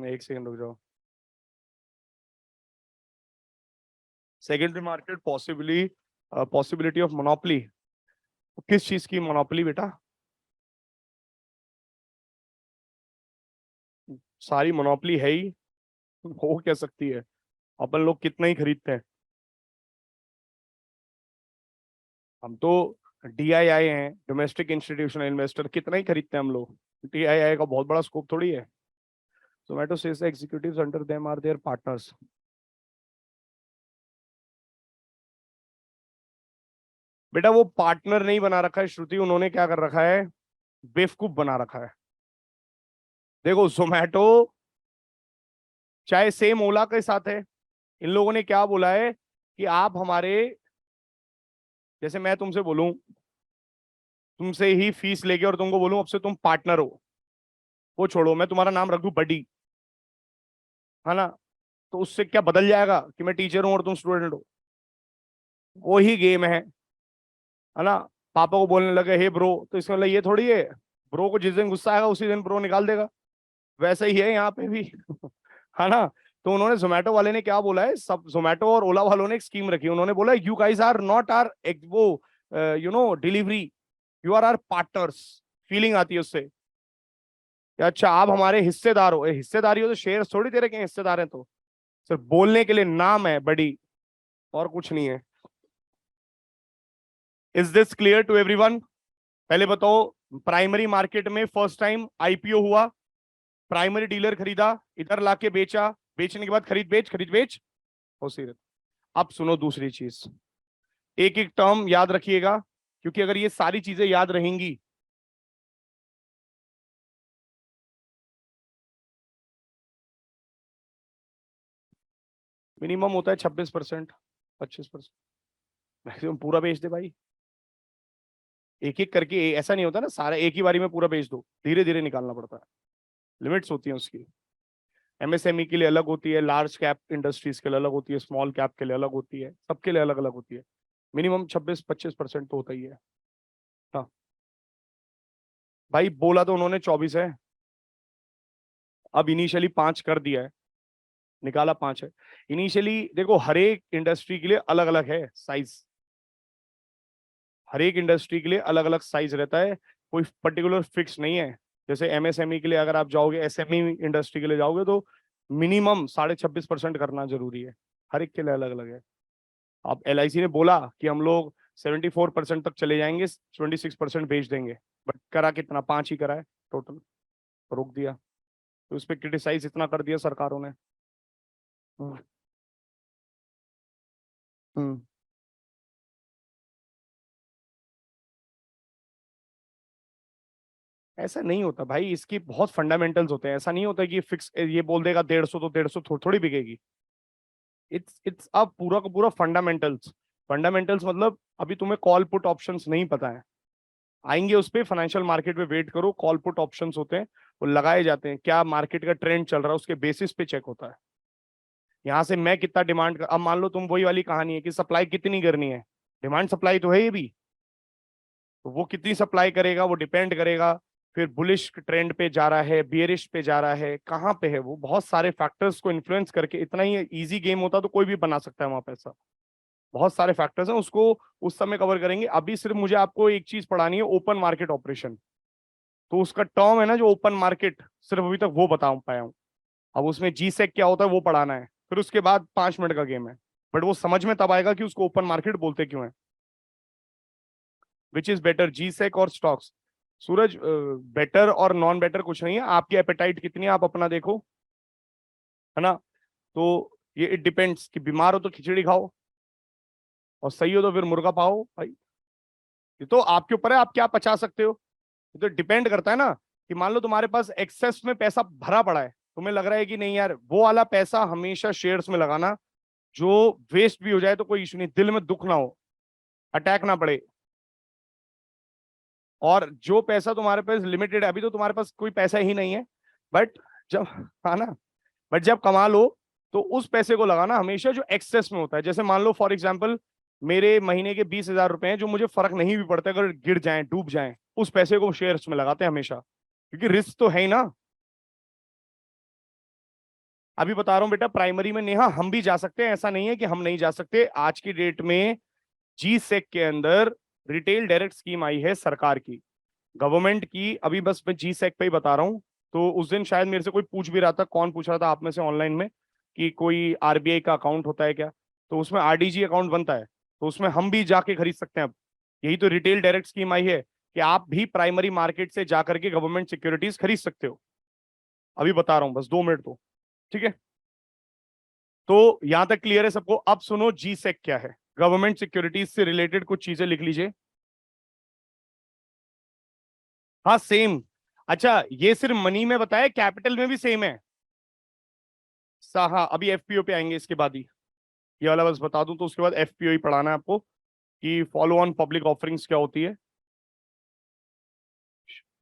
एक सेकंड रुक जाओ। Secondary market possibility of monopoly, किस चीज की मोनोपोली बेटा, सारी मोनोपोली है ही, हो क्या सकती है, अपन लोग कितना ही खरीदते हैं, हम तो डीआईआई हैं, डोमेस्टिक इंस्टीट्यूशनल इन्वेस्टर, कितना ही खरीदते हैं हम लोग, डीआईआई का बहुत बड़ा स्कोप थोड़ी है। Zomato says the executives under them are their partners. बेटा वो पार्टनर नहीं बना रखा है श्रुति, उन्होंने क्या कर रखा है, बेवकूफ बना रखा है। देखो जोमैटो चाहे सेम ओला के साथ है, इन लोगों ने क्या बोला है कि आप हमारे, जैसे मैं तुमसे बोलूं, तुमसे ही फीस लेके और तुमको बोलूं अब से तुम पार्टनर हो, वो छोड़ो, मैं तुम्हारा नाम रख दूं बडी, है ना, तो उससे क्या बदल जाएगा कि मैं टीचर हूं और तुम स्टूडेंट हो, वो ही गेम है। है ना, पापा को बोलने लगे हे ब्रो, तो इसका मतलब ये थोड़ी है ब्रो को जिस दिन गुस्सा आएगा उसी दिन ब्रो निकाल देगा। वैसे ही है यहाँ पे भी है ना। तो उन्होंने जोमेटो वाले ने क्या बोला है, सब जोमेटो और ओला वालों ने एक स्कीम रखी है। उन्होंने बोला you guys are not are वो delivery, you are are partners. Feeling आती है उससे कि अच्छा आप हमारे हिस्सेदार हो। हिस्सेदारी हो तो शेयर थोड़ी दे रखे हैं, हिस्सेदार हैं तो सिर्फ बोलने के लिए नाम है बड़ी, और कुछ नहीं है। Is this clear to everyone? पहले बताओ, प्राइमरी मार्केट में फर्स्ट टाइम आईपीओ हुआ, प्राइमरी डीलर खरीदा, इधर लाके बेचा, बेचने के बाद खरीद बेच हो सी। अब सुनो दूसरी चीज, एक एक टर्म याद रखिएगा, क्योंकि अगर ये सारी चीजें याद रहेंगी, मिनिमम होता है 26%, 25%, मैक्सिमम पूरा बेच दे भाई। एक एक करके ऐसा नहीं होता ना सारा एक ही बारी में पूरा बेच दो, धीरे धीरे निकालना पड़ता है, लिमिट्स होती हैं उसकी। एमएसएमई के लिए अलग होती है, लार्ज कैप इंडस्ट्रीज के लिए अलग होती है, स्मॉल कैप के लिए अलग होती है, सबके लिए अलग अलग होती है। मिनिमम 26-25% तो होता ही है। हाँ भाई, बोला तो उन्होंने 24 है, अब इनिशियली 5 कर दिया है, निकाला 5 है। इनिशियली देखो हर एक इंडस्ट्री के लिए अलग अलग है साइज, हर एक इंडस्ट्री के लिए अलग अलग साइज रहता है, कोई पर्टिकुलर फिक्स नहीं है। जैसे एमएसएमई के लिए अगर आप जाओगे, एसएमई इंडस्ट्री के लिए जाओगे तो मिनिमम 26.5% करना जरूरी है, हर एक के लिए अलग अलग है। अब एलआईसी ने बोला कि हम लोग 74% तक चले जाएंगे, 26% बेच देंगे, बट करा कितना, 5 ही करा है टोटल, रोक दिया। तो उस पर क्रिटिसाइज इतना कर दिया सरकारों ने। हम्म। हम्म। ऐसा नहीं होता भाई, इसकी बहुत फंडामेंटल्स होते हैं, ऐसा नहीं होता कि फिक्स ये बोल देगा 150 तो 150 थोड़ी बिकेगी। इट्स अब पूरा का पूरा फंडामेंटल्स। फंडामेंटल्स मतलब अभी तुम्हें कॉल पुट ऑप्शंस नहीं पता है, आएंगे उस पे, फाइनेंशियल मार्केट पे वेट करो, कॉल पुट ऑप्शंस होते हैं, वो लगाए जाते हैं, क्या मार्केट का ट्रेंड चल रहा है उसके बेसिस पे चेक होता है। यहाँ से मैं कितना डिमांड कर, अब मान लो तुम, वही वाली कहानी है कि सप्लाई कितनी करनी है, डिमांड सप्लाई तो है ये भी, तो वो कितनी सप्लाई करेगा वो डिपेंड करेगा, फिर बुलिश ट्रेंड पे जा रहा है, बियरिश पे जा रहा है, कहाँ पे है, वो बहुत सारे फैक्टर्स को इन्फ्लुएंस करके, इतना ही इजी गेम होता तो कोई भी बना सकता है वहां पैसा। बहुत सारे फैक्टर्स हैं, उसको उस समय कवर करेंगे। अभी सिर्फ मुझे आपको एक चीज पढ़ानी है, ओपन मार्केट ऑपरेशन। तो उसका टर्म है ना जो ओपन मार्केट, सिर्फ अभी तक वो बता पाया हूँ। अब उसमें जी सेक क्या होता है वो पढ़ाना है, फिर उसके बाद 5 मिनट का गेम है, बट वो समझ में तब आएगा कि उसको ओपन मार्केट बोलते क्यों है। विच इज बेटर, जी सेक और स्टॉक्स? सूरज, बेटर और नॉन बेटर कुछ नहीं है, आपकी एपेटाइट कितनी है आप अपना देखो, है ना। तो ये इट डिपेंड्स कि बीमार हो तो खिचड़ी खाओ, और सही हो तो फिर मुर्गा पाओ भाई। ये तो आपके ऊपर है, आप क्या पचा सकते हो। ये तो डिपेंड करता है ना, कि मान लो तुम्हारे पास एक्सेस में पैसा भरा पड़ा है, तुम्हें लग रहा है कि नहीं यार, वो वाला पैसा हमेशा शेयर्स में लगाना, जो वेस्ट भी हो जाए तो कोई इशू नहीं, दिल में दुख ना हो, अटैक ना पड़े। और जो पैसा तुम्हारे पास लिमिटेड है, अभी तो तुम्हारे पास कोई पैसा ही नहीं है, बट जब, हाँ ना, बट जब कमा लो तो उस पैसे को लगाना हमेशा जो एक्सेस में होता है। जैसे मान लो फॉर एग्जाम्पल, मेरे महीने के 20,000 रुपए हैं, जो मुझे फर्क नहीं भी पड़ता अगर गिर जाएं डूब जाएं, उस पैसे को शेयर्स में लगाते हैं हमेशा, क्योंकि रिस्क तो है ही ना। अभी बता रहा हूं बेटा, प्राइमरी में नेहा हम भी जा सकते हैं, ऐसा नहीं है कि हम नहीं जा सकते। आज की डेट में जी सेक के अंदर रिटेल डायरेक्ट स्कीम आई है सरकार की, गवर्नमेंट की। अभी बस मैं जी सेक पे ही बता रहा हूँ। तो उस दिन शायद मेरे से कोई पूछ भी रहा था, कौन पूछ रहा था आप में से ऑनलाइन में, कि कोई आरबीआई का अकाउंट होता है क्या, तो उसमें आरडीजी अकाउंट बनता है, तो उसमें हम भी जाके खरीद सकते हैं अब। यही तो रिटेल डायरेक्ट स्कीम आई है, कि आप भी प्राइमरी मार्केट से जाकर के गवर्नमेंट सिक्योरिटीज खरीद सकते हो। अभी बता रहा हूँ, बस 2 मिनट दो, ठीक है। तो यहां तक क्लियर है सबको? अब सुनो जी सेक क्या है, गवर्नमेंट सिक्योरिटीज से रिलेटेड कुछ चीजें लिख लीजिए। हाँ सेम। अच्छा, ये सिर्फ मनी में बताया, कैपिटल में भी सेम है। हाँ अभी एफपीओ पे आएंगे इसके बाद ही, ये वाला बस बता दूं, तो उसके बाद एफपीओ ही पढ़ाना है आपको, कि फॉलो ऑन पब्लिक ऑफरिंग्स क्या होती है।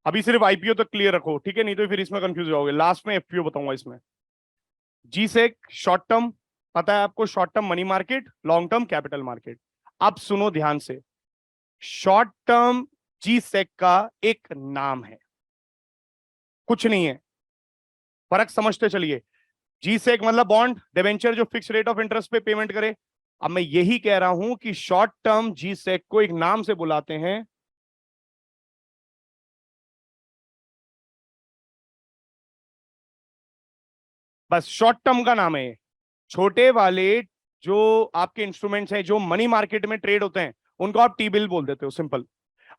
अभी सिर्फ आईपीओ तक क्लियर रखो, ठीक है, नहीं तो फिर इसमें कंफ्यूज जाओगे, लास्ट में एफपीओ बताऊंगा इसमें। जी से शॉर्ट टर्म पता है आपको, short term money market, long term capital market. अब सुनो ध्यान से, शॉर्ट टर्म जी सेक का एक नाम है, कुछ नहीं है। फर्क समझते चलिए। जी सेक मतलब बॉन्ड डिबेंचर जो फिक्स रेट ऑफ इंटरेस्ट पे पेमेंट करे। अब मैं यही कह रहा हूं कि शॉर्ट टर्म जी सेक को एक नाम से बुलाते हैं, बस शॉर्ट टर्म का नाम है। छोटे वाले जो आपके इंस्ट्रूमेंट्स हैं जो मनी मार्केट में ट्रेड होते हैं उनको आप टी बिल बोल देते हो, सिंपल।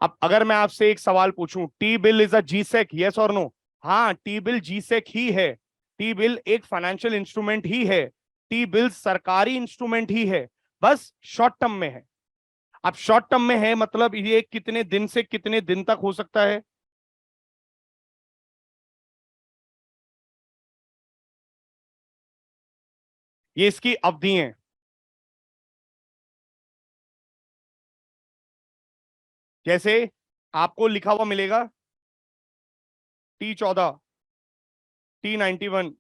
अब अगर मैं आपसे एक सवाल पूछूं, T bill is a G sec, yes or no? हाँ, टी बिल जी सेक ही है। टी बिल एक फाइनेंशियल इंस्ट्रूमेंट ही है। टी बिल सरकारी इंस्ट्रूमेंट ही है, बस शॉर्ट टर्म में है। अब शॉर्ट टर्म में है मतलब ये कितने दिन से कितने दिन तक हो सकता है, ये इसकी अवधि है। जैसे आपको लिखा हुआ मिलेगा T14, T91,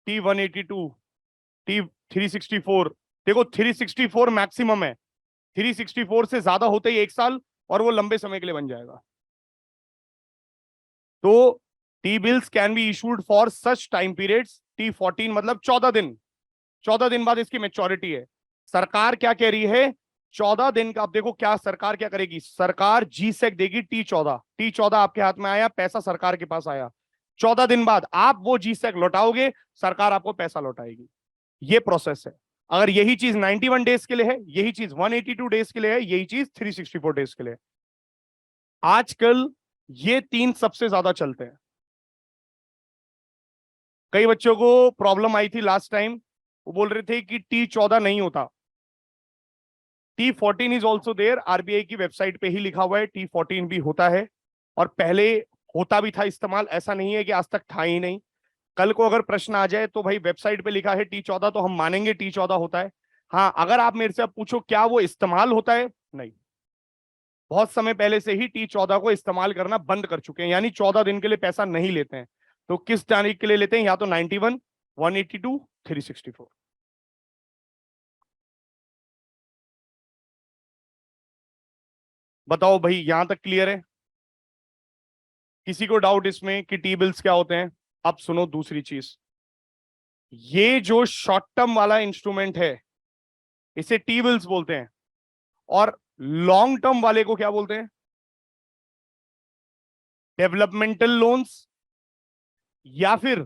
T182, T364। देखो 364 मैक्सिमम है, 364 से ज्यादा होते ही 1 साल, और वो लंबे समय के लिए बन जाएगा। तो T bills can be issued for such time periods. T14 मतलब 14 दिन, 14 दिन बाद इसकी मेच्योरिटी है। सरकार क्या कह रही है, 14 दिन का। अब देखो क्या सरकार क्या करेगी, सरकार जी सेक देगी T14। T14 आपके हाथ में आया, पैसा सरकार के पास आया, 14 दिन बाद आप वो जी सेक लौटाओगे, सरकार आपको पैसा लौटाएगी। ये प्रोसेस है। अगर यही चीज 91 डेज के लिए है, यही चीज 182 डेज के लिए है, यही चीज 364 डेज के लिए है। आजकल ये तीन सबसे ज्यादा चलते हैं। कई बच्चों को प्रॉब्लम आई थी लास्ट टाइम, वो बोल रहे थे कि T14 नहीं होता। T14 is also there, RBI की वेबसाइट पे ही लिखा हुआ है T14 भी होता है। और पहले होता भी था इस्तेमाल, ऐसा नहीं है कि आज तक था ही नहीं। कल को अगर प्रश्न आ जाए तो भाई वेबसाइट पे लिखा है T14 तो हम मानेंगे T14 होता है। हाँ, अगर आप मेरे से अब पूछो क्या वो इस्तेमाल होता है, नहीं। बहुत समय पहले से ही T14 को इस्तेमाल करना बंद कर चुके हैं, यानी 14 दिन के लिए पैसा नहीं लेते हैं। तो किस तारीख के लिए लेते हैं, या तो 91, 182, 364। बताओ भाई, यहां तक क्लियर है? किसी को डाउट इसमें कि टी बिल्स क्या होते हैं? अब सुनो दूसरी चीज, ये जो शॉर्ट टर्म वाला इंस्ट्रूमेंट है इसे टी बिल्स बोलते हैं, और लॉन्ग टर्म वाले को क्या बोलते हैं, डेवलपमेंटल लोन्स, या फिर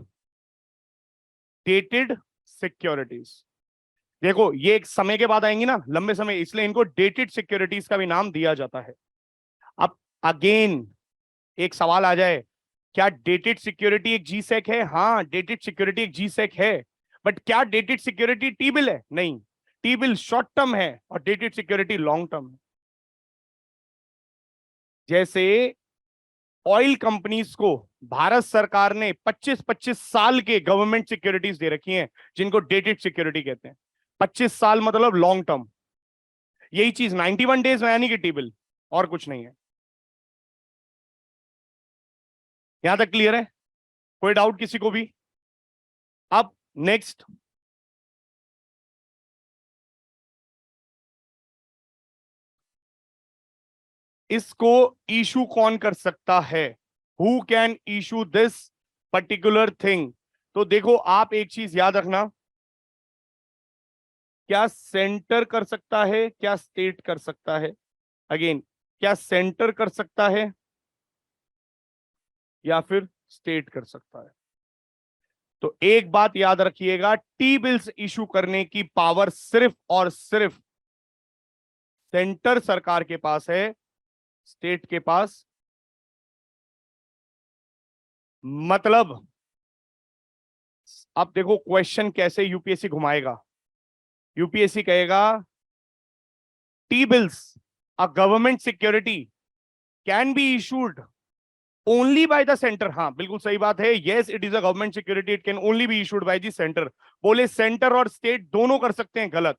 डेटेड सिक्योरिटीज। देखो ये एक समय के बाद आएंगी ना, लंबे समय, इसलिए इनको डेटेड सिक्योरिटीज का भी नाम दिया जाता है। अब अगेन एक सवाल आ जाए, क्या डेटेड सिक्योरिटी एक जी सेक है? हाँ, डेटेड सिक्योरिटी एक जी सेक है। बट क्या डेटेड सिक्योरिटी टी बिल है? नहीं, टी बिल शॉर्ट टर्म है और डेटेड सिक्योरिटी लॉन्ग टर्म है। जैसे ऑयल कंपनीज को भारत सरकार ने 25-25 साल के गवर्नमेंट सिक्योरिटीज दे रखी हैं, जिनको डेटेड सिक्योरिटी कहते हैं। 25 साल मतलब लॉन्ग टर्म। यही चीज 91 डेज में, यानी कि टी बिल, और कुछ नहीं है। यहां तक क्लियर है? कोई डाउट किसी को भी? अब नेक्स्ट, इसको इशू कौन कर सकता है, who can issue this particular thing? तो देखो आप एक चीज याद रखना, क्या सेंटर कर सकता है, क्या स्टेट कर सकता है? अगेन, क्या सेंटर कर सकता है या फिर स्टेट कर सकता है? तो एक बात याद रखिएगा, टी बिल्स इशू करने की पावर सिर्फ और सिर्फ सेंटर सरकार के पास है, स्टेट के पास। मतलब अब देखो क्वेश्चन कैसे यूपीएससी घुमाएगा। यूपीएससी कहेगा T bills, a government security, can be issued only by the centre. हाँ बिल्कुल सही बात है, yes it is a government security, it can only be issued by the centre. बोले सेंटर और स्टेट दोनों कर सकते हैं, गलत।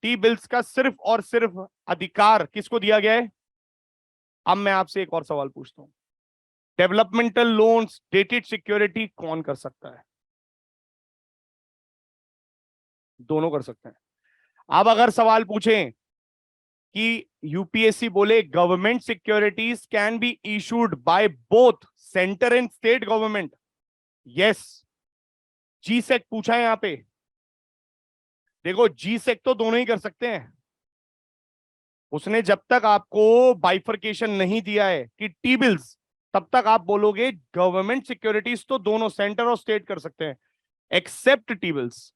टी बिल्स का सिर्फ और सिर्फ अधिकार किसको दिया गया है? अब मैं आपसे एक और सवाल पूछता हूं, डेवलपमेंटल लोन्स, डेटेड सिक्योरिटी कौन कर सकता है? दोनों कर सकते हैं। अब अगर सवाल पूछें कि यूपीएससी बोले government securities can be issued by both centre and state government. Yes, G-sec पूछा है यहां पे। देखो जीसेक तो दोनों ही कर सकते हैं। उसने जब तक आपको बाइफर्केशन नहीं दिया है कि टी बिल्स, तब तक आप बोलोगे गवर्नमेंट सिक्योरिटीज तो दोनों सेंटर और स्टेट कर सकते हैं, एक्सेप्ट टी बिल्स।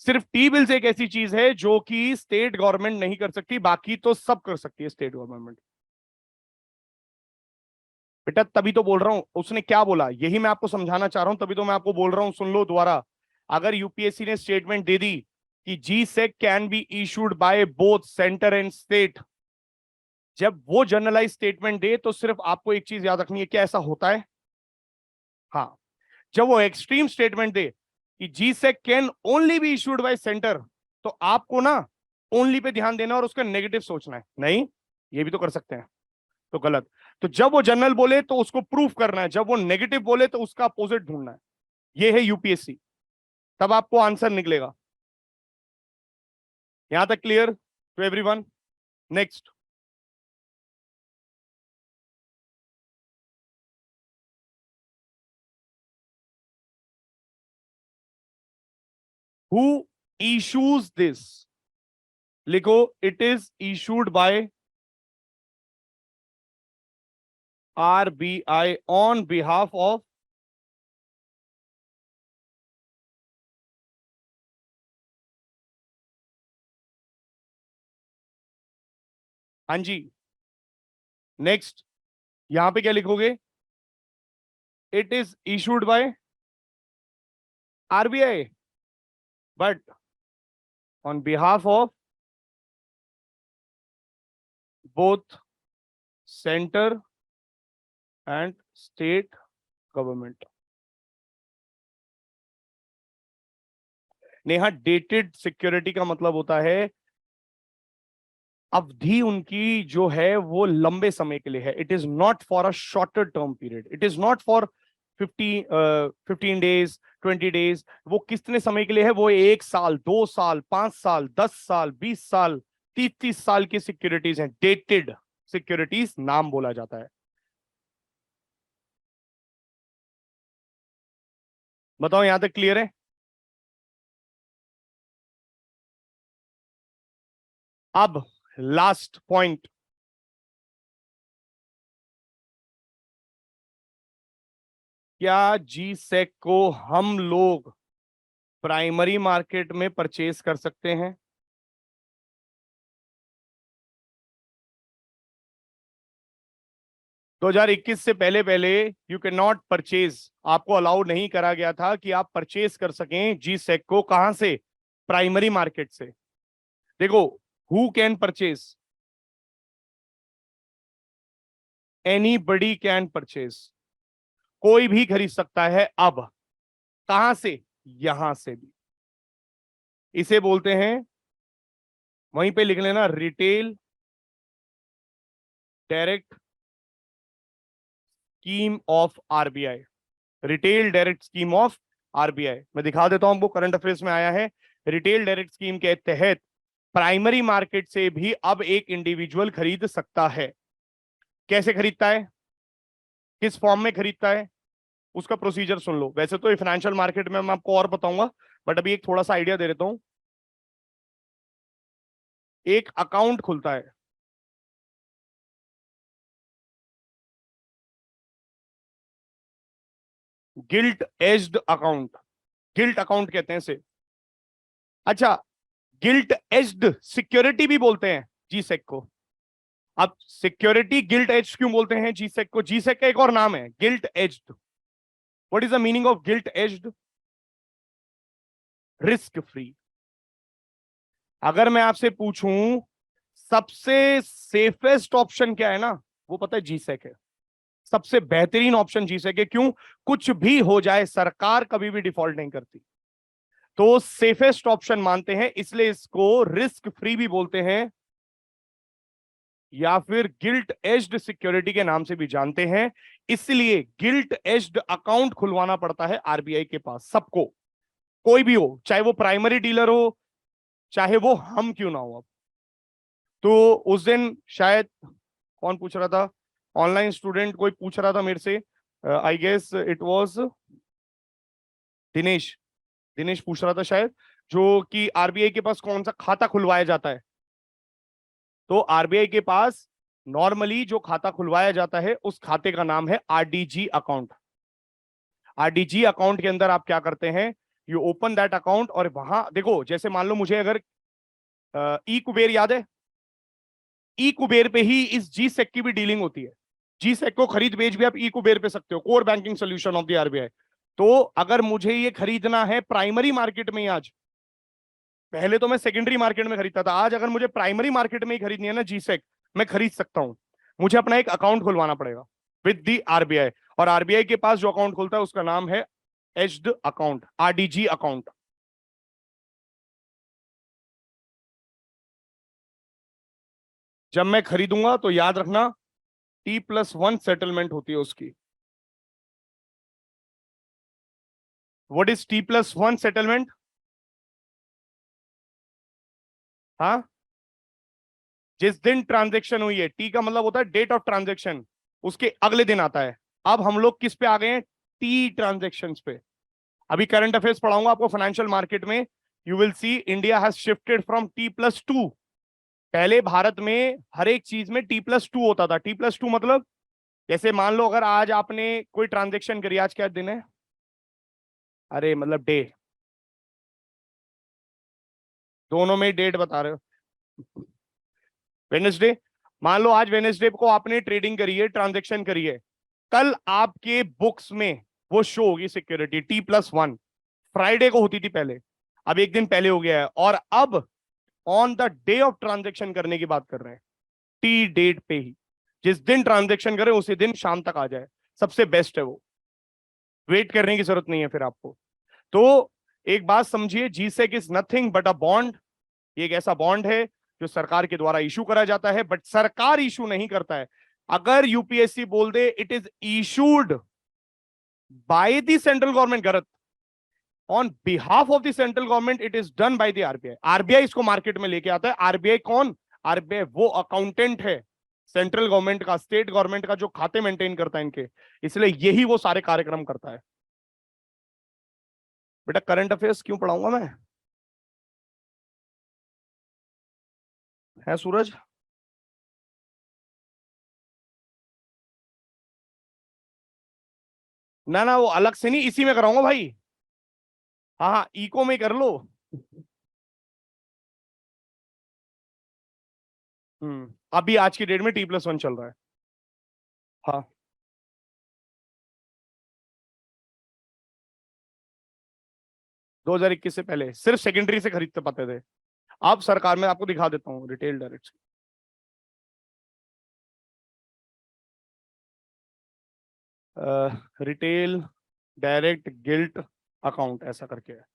सिर्फ टी बिल्स एक ऐसी चीज है जो कि स्टेट गवर्नमेंट नहीं कर सकती, बाकी तो सब कर सकती है स्टेट गवर्नमेंट। बेटा तभी तो बोल रहा हूं, उसने क्या बोला यही मैं आपको समझाना चाह रहा हूं, तभी तो मैं आपको बोल रहा हूं, सुन लो दोबारा। अगर यूपीएससी ने स्टेटमेंट दे दी कि G sec can be issued by both centre and state, जब वो जनरलाइज स्टेटमेंट दे तो सिर्फ आपको एक चीज याद रखनी है, क्या ऐसा होता है? हाँ। जब वो एक्सट्रीम स्टेटमेंट दे कि G sec can only be issued by centre, तो आपको ना ओनली पे ध्यान देना और उसका नेगेटिव सोचना है, नहीं ये भी तो कर सकते हैं, तो गलत। तो जब वो जनरल बोले तो उसको प्रूफ करना है, जब वो नेगेटिव बोले तो उसका अपोजिट ढूंढना है। ये है यूपीएससी, तब आपको आंसर निकलेगा। यहां तक clear to everyone? Next, who issues this? लिखो, it is issued by RBI on behalf of. हाँ जी। नेक्स्ट, यहां पे क्या लिखोगे? It is issued by RBI but on behalf of both centre and state government. Neha, dated security का मतलब होता है अवधि उनकी जो है वो लंबे समय के लिए है। It is not for a shorter term period, it is not for 15 days 20 days. वो कितने समय के लिए है? वो 1 साल, 2 साल, 5 साल, 10 साल, 20 साल, 30 30 साल की सिक्योरिटीज हैं, डेटेड सिक्योरिटीज नाम बोला जाता है। बताओ यहां तक क्लियर है? अब लास्ट पॉइंट, क्या जी सेक को हम लोग प्राइमरी मार्केट में परचेज कर सकते हैं? 2021 से पहले पहले यू कैन नॉट परचेज, आपको अलाउ नहीं करा गया था कि आप परचेज कर सकें जी सेक को। कहां से? प्राइमरी मार्केट से। देखो, who can purchase? Any buddy can purchase, कोई भी खरीद सकता है। अब कहां से? यहां से भी। इसे बोलते हैं, वहीं पे लिख लेना, retail direct scheme of RBI. Retail direct scheme of RBI मैं दिखा देता हूं, वो करंट अफेयर्स में आया है। रिटेल डायरेक्ट स्कीम के तहत प्राइमरी मार्केट से भी अब एक इंडिविजुअल खरीद सकता है। कैसे खरीदता है, किस फॉर्म में खरीदता है, उसका प्रोसीजर सुन लो। वैसे तो ये फाइनेंशियल मार्केट में मैं आपको और बताऊंगा, बट अभी एक थोड़ा सा आइडिया दे देता हूं। एक अकाउंट खुलता है, guilt aged account, gilt account कहते हैं इसे। अच्छा, गिल्ट एज्ड सिक्योरिटी भी बोलते हैं जीसेक को। अब सिक्योरिटी गिल्ट एज क्यों बोलते हैं जीसेक को? जीसेक का एक और नाम है guilt aged. What is the meaning of guilt aged? Risk free. अगर मैं आपसे पूछूं सबसे सेफेस्ट ऑप्शन क्या है ना, वो पता है जीसेक है। सबसे बेहतरीन ऑप्शन जीसेक है। क्यों? कुछ भी हो जाए सरकार कभी भी डिफॉल्ट नहीं करती, तो सेफेस्ट ऑप्शन मानते हैं, इसलिए इसको रिस्क फ्री भी बोलते हैं, या फिर गिल्ट एज्ड सिक्योरिटी के नाम से भी जानते हैं। इसलिए गिल्ट एज्ड अकाउंट खुलवाना पड़ता है आरबीआई के पास सबको, कोई भी हो, चाहे वो प्राइमरी डीलर हो, चाहे वो हम क्यों ना हो। अब तो उस दिन शायद कौन पूछ रहा था, ऑनलाइन स्टूडेंट कोई पूछ रहा था मेरे से, I guess it was Dinesh, Dinesh पूछ रहा था शायद, जो कि आरबीआई के पास कौन सा खाता खुलवाया जाता है। तो आरबीआई के पास नॉर्मली जो खाता खुलवाया जाता है उस खाते का नाम है आरडीजी अकाउंट। आरडीजी अकाउंट के अंदर आप क्या करते हैं, यू ओपन दैट अकाउंट, और वहां देखो, जैसे मान लो मुझे अगर ई कुबेर याद है, ई कुबेर पे ही इस जी सेक की भी डीलिंग होती है। जी सेक को खरीद बेच भी आप ई कुबेर पे सकते हो, core banking solution of the RBI. तो अगर मुझे ये खरीदना है प्राइमरी मार्केट में ही आज, पहले तो मैं सेकेंडरी मार्केट में खरीदता था, आज अगर मुझे प्राइमरी मार्केट में ही खरीदनी है ना जी सेक, मैं खरीद सकता हूं। मुझे अपना एक अकाउंट खुलवाना पड़ेगा विद दी आरबीआई, और आरबीआई के पास जो अकाउंट खुलता है उसका नाम है एज्ड अकाउंट, आरडीजी अकाउंट। जब मैं खरीदूंगा तो याद रखना T+1 सेटलमेंट होती है उसकी। What is T+1 settlement? हाँ, जिस दिन ट्रांजेक्शन हुई है, टी का मतलब होता है डेट ऑफ ट्रांजेक्शन, उसके अगले दिन आता है। अब हम लोग किस पे आ गए हैं, टी ट्रांजेक्शन पे। अभी करंट अफेयर्स पढ़ाऊंगा आपको फाइनेंशियल मार्केट में, you will see India has shifted from T+2। पहले भारत में हर एक चीज में T+2 होता था। T+2 मतलब, जैसे मान लो अगर आज आपने कोई ट्रांजेक्शन करी, आज क्या दिन है, अरे मतलब डे, दोनों में डेट बता रहे हो, वेनेसडे, मान लो आज वेनेसडे को आपने ट्रेडिंग करी है, ट्रांजेक्शन करी है, कल आपके बुक्स में वो शो होगी सिक्योरिटी T+1। फ्राइडे को होती थी पहले, अब एक दिन पहले हो गया है, और अब on the day of transaction करने की बात कर रहे हैं, टी डेट पे ही, जिस दिन ट्रांजेक्शन करें उसी दिन शाम तक आ जाए, सबसे बेस्ट है वो, वेट करने की जरूरत नहीं है फिर आपको। तो एक बात समझिए, G-sec is nothing but a bond. ये एक ऐसा बॉन्ड है जो सरकार के द्वारा इशू करा जाता है, बट सरकार इशू नहीं करता है। अगर यूपीएससी बोल दे it is issued by the central government, गलत, on behalf of the central government it is done by the RBI. RBI इसको मार्केट में लेके आता है। आरबीआई कौन, आरबीआई वो अकाउंटेंट है सेंट्रल गवर्नमेंट का, स्टेट गवर्नमेंट का, जो खाते मेंटेन करता है इनके, इसलिए यही वो सारे कार्यक्रम करता है। बेटा करंट अफेयर्स क्यों पढ़ाऊंगा मैं, है सूरज? ना ना, वो अलग से नहीं, इसी में कराऊंगा भाई। हाँ हाँ, इको में कर लो। अभी आज की डेट में T+1 चल रहा है। हाँ, 2021 से पहले सिर्फ सेकेंडरी से खरीदते पाते थे। अब सरकार में आपको दिखा देता हूँ retail direct, retail direct gilt account ऐसा करके है।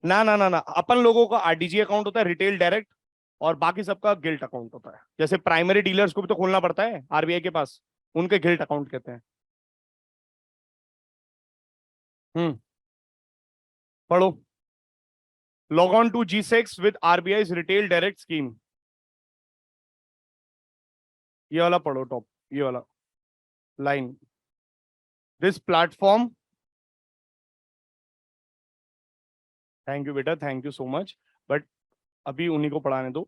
ना ना ना ना, अपन लोगों का आरडीजी अकाउंट होता है, रिटेल डायरेक्ट, और बाकी सबका गिल्ट अकाउंट होता है। जैसे प्राइमरी डीलर्स को भी तो खोलना पड़ता है आरबीआई के पास, उनके गिल्ट अकाउंट कहते हैं। हम्म, पढ़ो, log on to G6 with RBI retail direct scheme, ये वाला पढ़ो टॉप, ये वाला line, this platform, thank you बेटा, thank you so much, but अभी उन्हीं को पढ़ाने दो।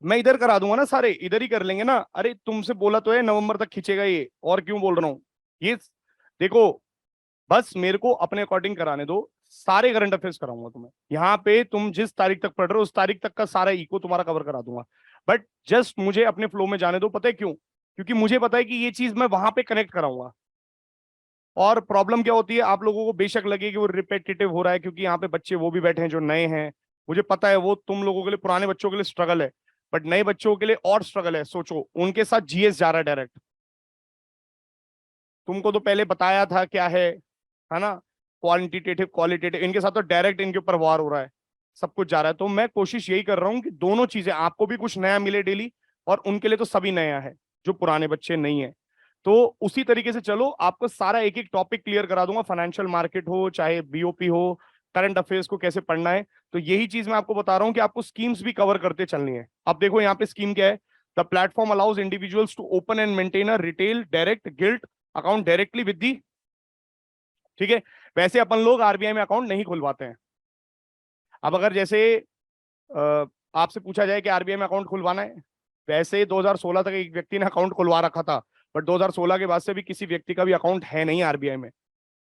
मैं इधर करा दूंगा ना, सारे इधर ही कर लेंगे ना। अरे तुमसे बोला तो है नवंबर तक खींचेगा ये, और क्यों बोल रहा हूँ ये, देखो, बस मेरे को अपने अकॉर्डिंग कराने दो, सारे करंट अफेयर्स कराऊंगा तुम्हें यहाँ पे। तुम जिस तारीख तक पढ़ रहे हो उस तारीख तक का सारा इको तुम्हारा कवर करा दूंगा, बट जस्ट मुझे अपने फ्लो में जाने दो। पता है क्यों? क्योंकि मुझे पता है कि ये चीज मैं वहां पे कनेक्ट कराऊंगा। और प्रॉब्लम क्या होती है, आप लोगों को बेशक लगे कि वो रिपीटेटिव हो रहा है, क्योंकि यहाँ पे बच्चे वो भी बैठे हैं जो नए हैं, मुझे पता है वो तुम लोगों के लिए, पुराने बच्चों के लिए स्ट्रगल है, बट नए बच्चों के लिए और स्ट्रगल है। सोचो, उनके साथ जीएस जा रहा है डायरेक्ट, तुमको तो पहले बताया था क्या है ना, क्वांटिटेटिव क्वालिटेटिव, इनके साथ तो डायरेक्ट इनके ऊपर वार हो रहा है, सब कुछ जा रहा है। तो मैं कोशिश यही कर रहा हूँ कि दोनों चीजें, आपको भी कुछ नया मिले डेली, और उनके लिए तो सभी नया है जो पुराने बच्चे नहीं है। तो उसी तरीके से चलो, आपको सारा एक एक टॉपिक क्लियर करा दूंगा, फाइनेंशियल मार्केट हो चाहे बीओपी हो, करंट अफेयर्स को कैसे पढ़ना है। तो यही चीज मैं आपको बता रहा हूं कि आपको स्कीम्स भी कवर करते चलनी है। अब देखो यहाँ पे स्कीम क्या है, the platform allows individuals to open and maintain a retail direct gilt account directly with the, ठीक है। वैसे अपन लोग आरबीआई में अकाउंट नहीं खुलवाते हैं। अब अगर जैसे आपसे पूछा जाए कि आरबीआई में अकाउंट खुलवाना है, वैसे 2016 तक एक व्यक्ति ने अकाउंट खुलवा रखा था, बट 2016 के बाद से भी किसी व्यक्ति का भी अकाउंट है नहीं आरबीआई में।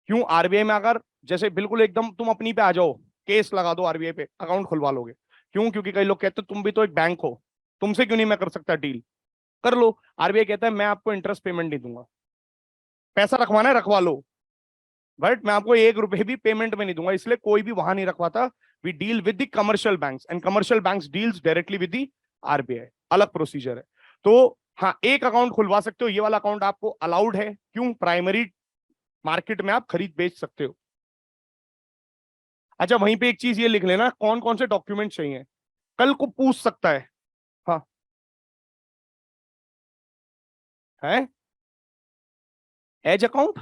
क्यों? आरबीआई में अगर जैसे बिल्कुल एकदम तुम अपनी पे आ जाओ, केस लगा दो आरबीआई पे, अकाउंट खुलवा लोगे। क्यों? क्योंकि कई लोग कहते हैं तुम भी तो एक बैंक हो, तुमसे क्यों नहीं मैं कर सकता डील, कर लो। आरबीआई कहता है मैं आपको इंटरेस्ट पेमेंट नहीं दूंगा, पैसा रखवाना है रखवा लो, बट मैं आपको 1 रुपए भी पेमेंट में नहीं दूंगा, इसलिए कोई भी वहां नहीं रखवाता। We deal with the commercial banks and commercial banks deals directly with the RBI, अलग प्रोसीजर है। तो हाँ, एक अकाउंट खुलवा सकते हो, ये वाला अकाउंट आपको अलाउड है। क्यों? प्राइमरी मार्केट में आप खरीद बेच सकते हो। अच्छा, वहीं पे एक चीज ये लिख लेना, कौन कौन से डॉक्यूमेंट चाहिए, कल को पूछ सकता है। हाँ है, एज अकाउंट,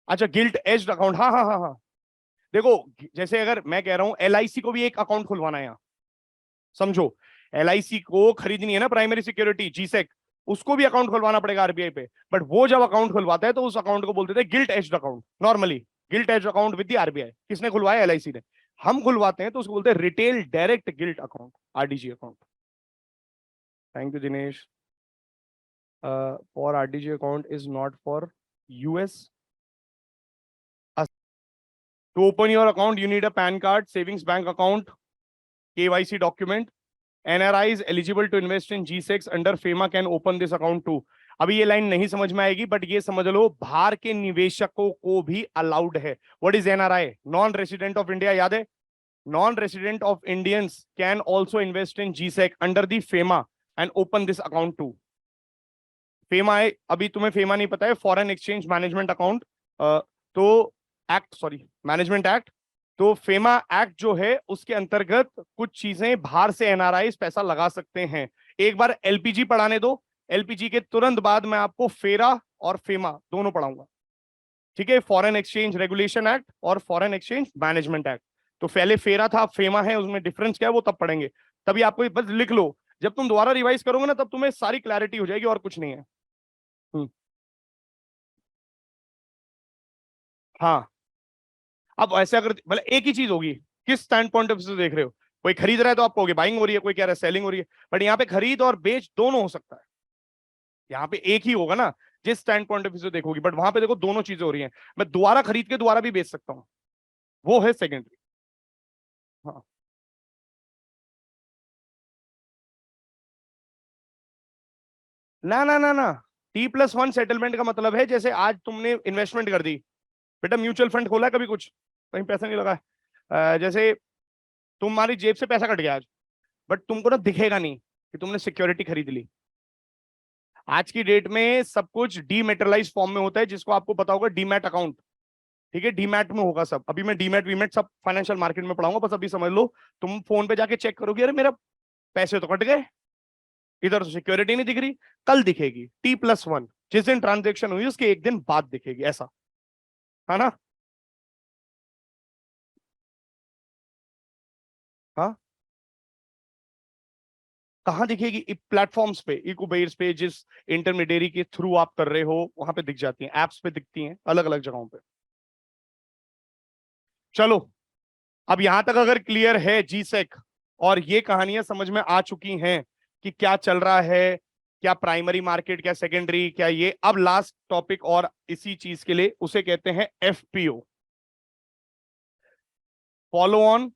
अच्छा गिल्ट एज अकाउंट, हाँ हाँ हाँ हाँ। देखो, जैसे अगर मैं कह रहा हूं एलआईसी को भी एक अकाउंट खुलवाना है यहाँ, समझो, एलआईसी को खरीदनी है ना प्राइमरी सिक्योरिटी जीसेक, उसको भी अकाउंट खुलवाना पड़ेगा आरबीआई पे। बट वो जब अकाउंट खुलवाता है तो उस अकाउंट को बोलते थे gilt edge account, normally gilt edge account with the RBI. किसने खुलवाया? एलआईसी ने। हम खुलवाते हैं तो उसको बोलते हैं retail direct gilt account, RDG account. Thank you Dinesh. For RDG account is not for US. To open your account, you need a PAN card, savings bank account, KYC document. NRI is eligible to invest in G6 under FEMA can open this account too. अभी ये line नहीं समझ में आएगी, but ये समझ लो बाहर के निवेशकों को भी अलाउड है। What is NRI? Non resident of India, याद है? Non resident of Indians can also invest in G sec under the FEMA and open this account too. FEMA है, अभी तुम्हें फेमा नहीं पता है, फॉरेन एक्सचेंज मैनेजमेंट अकाउंट, तो एक्ट, सॉरी मैनेजमेंट एक्ट। तो फेमा एक्ट जो है उसके अंतर्गत कुछ चीजें बाहर से एनआरआई पैसा लगा सकते हैं। एक बार एलपीजी पढ़ाने दो, एलपीजी के तुरंत बाद मैं आपको फेरा और फेमा दोनों पढ़ाऊंगा, ठीक है? फॉरेन एक्सचेंज रेगुलेशन एक्ट और फॉरेन एक्सचेंज मैनेजमेंट एक्ट। तो पहले फेरा था, फेमा है, उसमें डिफरेंस क्या है वो तब पढ़ेंगे। तभी आपको बस लिख लो, जब तुम दोबारा रिवाइज करोगे ना तब तुम्हें सारी क्लैरिटी हो जाएगी, और कुछ नहीं है। हाँ, अब ऐसे अगर मतलब एक ही चीज होगी, किस स्टैंड पॉइंट ऑफ व्यू से देख रहे हो? कोई खरीद रहा है तो आप कहोगे बाइंग हो रही है, कोई कह रहा है सेलिंग हो रही है, बट यहाँ पे खरीद और बेच दोनों हो सकता है। यहाँ पे एक ही होगा ना जिस स्टैंड पॉइंट ऑफ व्यू से देखोगी, बट वहां पे देखो दोनों चीजें हो रही हैं। मैं दोबारा खरीद के दोबारा भी बेच सकता हूँ, वो है सेकेंडरी। हाँ, ना ना ना ना, T+1 सेटलमेंट का मतलब है जैसे आज तुमने इन्वेस्टमेंट कर दी, बेटा म्यूचुअल फंड खोला है कभी, कुछ कहीं पैसा नहीं लगा है, जैसे तुम्हारी जेब से पैसा कट गया आज, बट तुमको ना दिखेगा नहीं कि तुमने सिक्योरिटी खरीद ली। आज की डेट में सब कुछ डीमेटेरियलाइज फॉर्म में होता है, जिसको आपको पता होगा डीमैट अकाउंट, ठीक है? डीमैट में होगा सब। अभी मैं डीमैट वीमैट सब फाइनेंशियल मार्केट में पढ़ाऊंगा, बस अभी समझ लो। तुम फोन पे जाके चेक करोगे, अरे मेरा पैसे तो कट गए, इधर तो सिक्योरिटी नहीं दिख रही। कल दिखेगी T+1, जिस दिन ट्रांजेक्शन हुई उसके एक दिन बाद दिखेगी, ऐसा है ना? हाँ, कहाँ दिखेगी? प्लेटफॉर्म्स पे, इकोबेर्स पे, जिस इंटरमीडियरी के थ्रू आप कर रहे हो वहां पे दिख जाती हैं, एप्स पे दिखती हैं, अलग अलग जगहों पे। चलो, अब यहां तक अगर क्लियर है जीसेक और ये कहानियां समझ में आ चुकी हैं कि क्या चल रहा है, क्या प्राइमरी मार्केट, क्या सेकेंडरी, क्या ये, अब लास्ट टॉपिक और इसी चीज के लिए, उसे कहते हैं FPO, follow on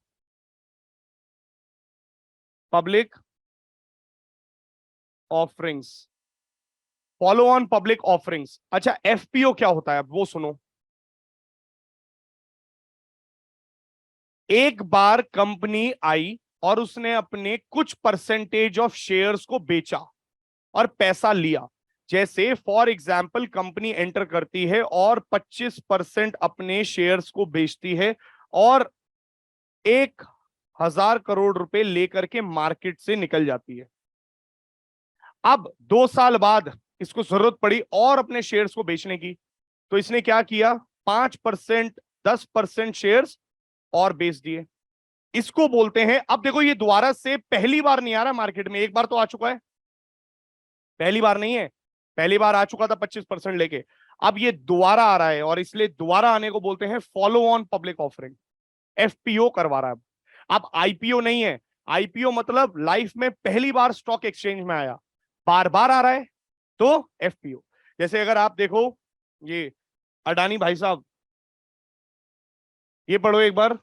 public offerings. Follow on public offerings. अच्छा, एफपीओ क्या होता है अब वो सुनो। एक बार कंपनी आई और उसने अपने कुछ परसेंटेज ऑफ शेयर्स को बेचा और पैसा लिया। जैसे फॉर एग्जाम्पल कंपनी एंटर करती है और 25% अपने शेयर्स को बेचती है और 1,000 करोड़ रुपए लेकर के मार्केट से निकल जाती है। अब 2 साल बाद इसको जरूरत पड़ी और अपने शेयर्स को बेचने की, तो इसने क्या किया, 5%, 10% शेयर्स और बेच दिए। इसको बोलते हैं, अब देखो ये दोबारा से पहली बार नहीं आ रहा मार्केट में, एक बार तो आ चुका है, पहली बार नहीं है, पहली बार आ चुका था 25% लेके, अब ये दोबारा आ रहा है और इसलिए दोबारा आने को बोलते हैं follow on public offering. FPO करवा रहा है। अब आईपीओ नहीं है, आईपीओ मतलब लाइफ में पहली बार स्टॉक एक्सचेंज में आया, बार बार आ रहा है तो एफपीओ। जैसे अगर आप देखो ये अडानी भाई साहब, ये पढ़ो एक बार,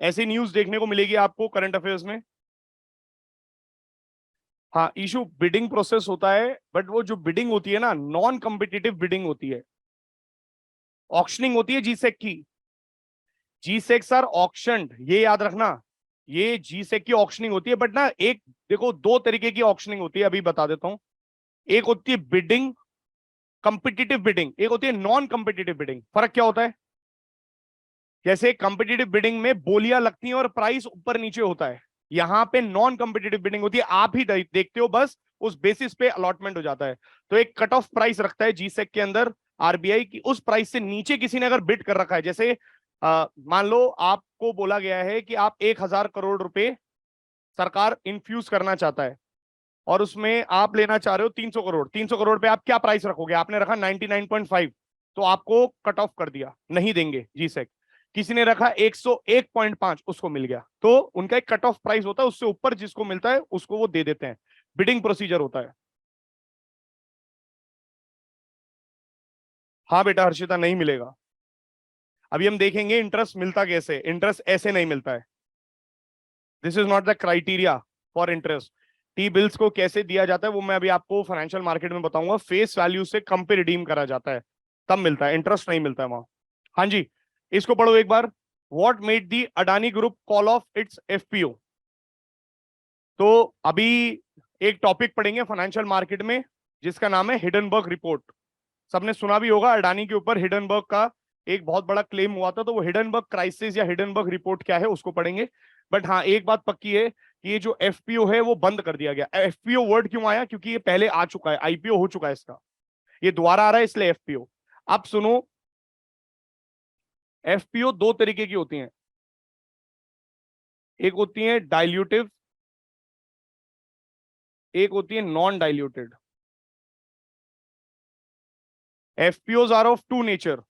ऐसी न्यूज देखने को मिलेगी आपको करंट अफेयर्स में। हाँ, इशू बिडिंग प्रोसेस होता है, बट वो जो बिडिंग होती है ना, नॉन कॉम्पिटिटिव बिडिंग होती है, ऑक्शनिंग होती है जीसेक की। जीसेक सर ऑक्शन, ये याद रखना, ये जीसेक की ऑक्शनिंग होती है, बट ना एक देखो दो तरीके की ऑक्शनिंग होती है, अभी बता देता हूं। एक होती है बिडिंग, कॉम्पिटिटिव बिडिंग, एक होती है नॉन कॉम्पिटिटिव बिडिंग। फर्क क्या होता है? जैसे कॉम्पिटिटिव बिडिंग में बोलियां लगती हैं और प्राइस ऊपर नीचे होता है, यहां पे नॉन कॉम्पिटिटिव बिडिंग होती है, आप ही देखते हो, बस उस बेसिस पे अलॉटमेंट हो जाता है। तो एक कट ऑफ प्राइस रखता है जीसेक के अंदर आरबीआई की, उस प्राइस से नीचे किसी ने अगर बिड कर रखा है, जैसे मान लो आपको बोला गया है कि आप 1,000 करोड़ रुपए सरकार इन्फ्यूज करना चाहता है और उसमें आप लेना चाह रहे हो 300 करोड़, 300 करोड़ पे आप क्या प्राइस रखोगे? आपने रखा 99.5, तो आपको कट ऑफ कर दिया, नहीं देंगे जीसेक। किसी ने रखा 101.5, उसको मिल गया। तो उनका एक कट ऑफ प्राइस होता है, उससे ऊपर जिसको मिलता है उसको वो दे देते हैं, बिडिंग प्रोसीजर होता है। हाँ बेटा हर्षिता, नहीं मिलेगा। अभी हम देखेंगे इंटरेस्ट मिलता कैसे, इंटरेस्ट ऐसे नहीं मिलता है, this is not the criteria for interest. T bills को कैसे दिया जाता है वो मैं अभी आपको फाइनेंशियल मार्केट में बताऊंगा, फेस वैल्यू से कम पे रिडीम करा जाता है, तब मिलता है, इंटरेस्ट नहीं मिलता है वहां। हाँ जी, इसको पढ़ो एक बार, what made the Adani group call off its FPO. तो अभी एक टॉपिक पढ़ेंगे फाइनेंशियल मार्केट में जिसका नाम है हिडनबर्ग रिपोर्ट। सबने सुना भी होगा अडानी के ऊपर हिडनबर्ग का एक बहुत बड़ा क्लेम हुआ था, तो वो हिडनबर्ग क्राइसिस या हिडनबर्ग रिपोर्ट क्या है उसको पढ़ेंगे। बट हाँ, एक बात पक्की है कि ये जो एफपीओ है वो बंद कर दिया गया। एफपीओ वर्ड क्यों आया? क्योंकि ये पहले आ चुका है, आईपीओ हो चुका है इसका, ये दोबारा आ रहा है इसलिए एफपीओ। अब सुनो, एफपीओ दो तरीके की होती हैं, एक होती है डाइल्यूटिव, एक होती है non diluted. FPOs are of two nature,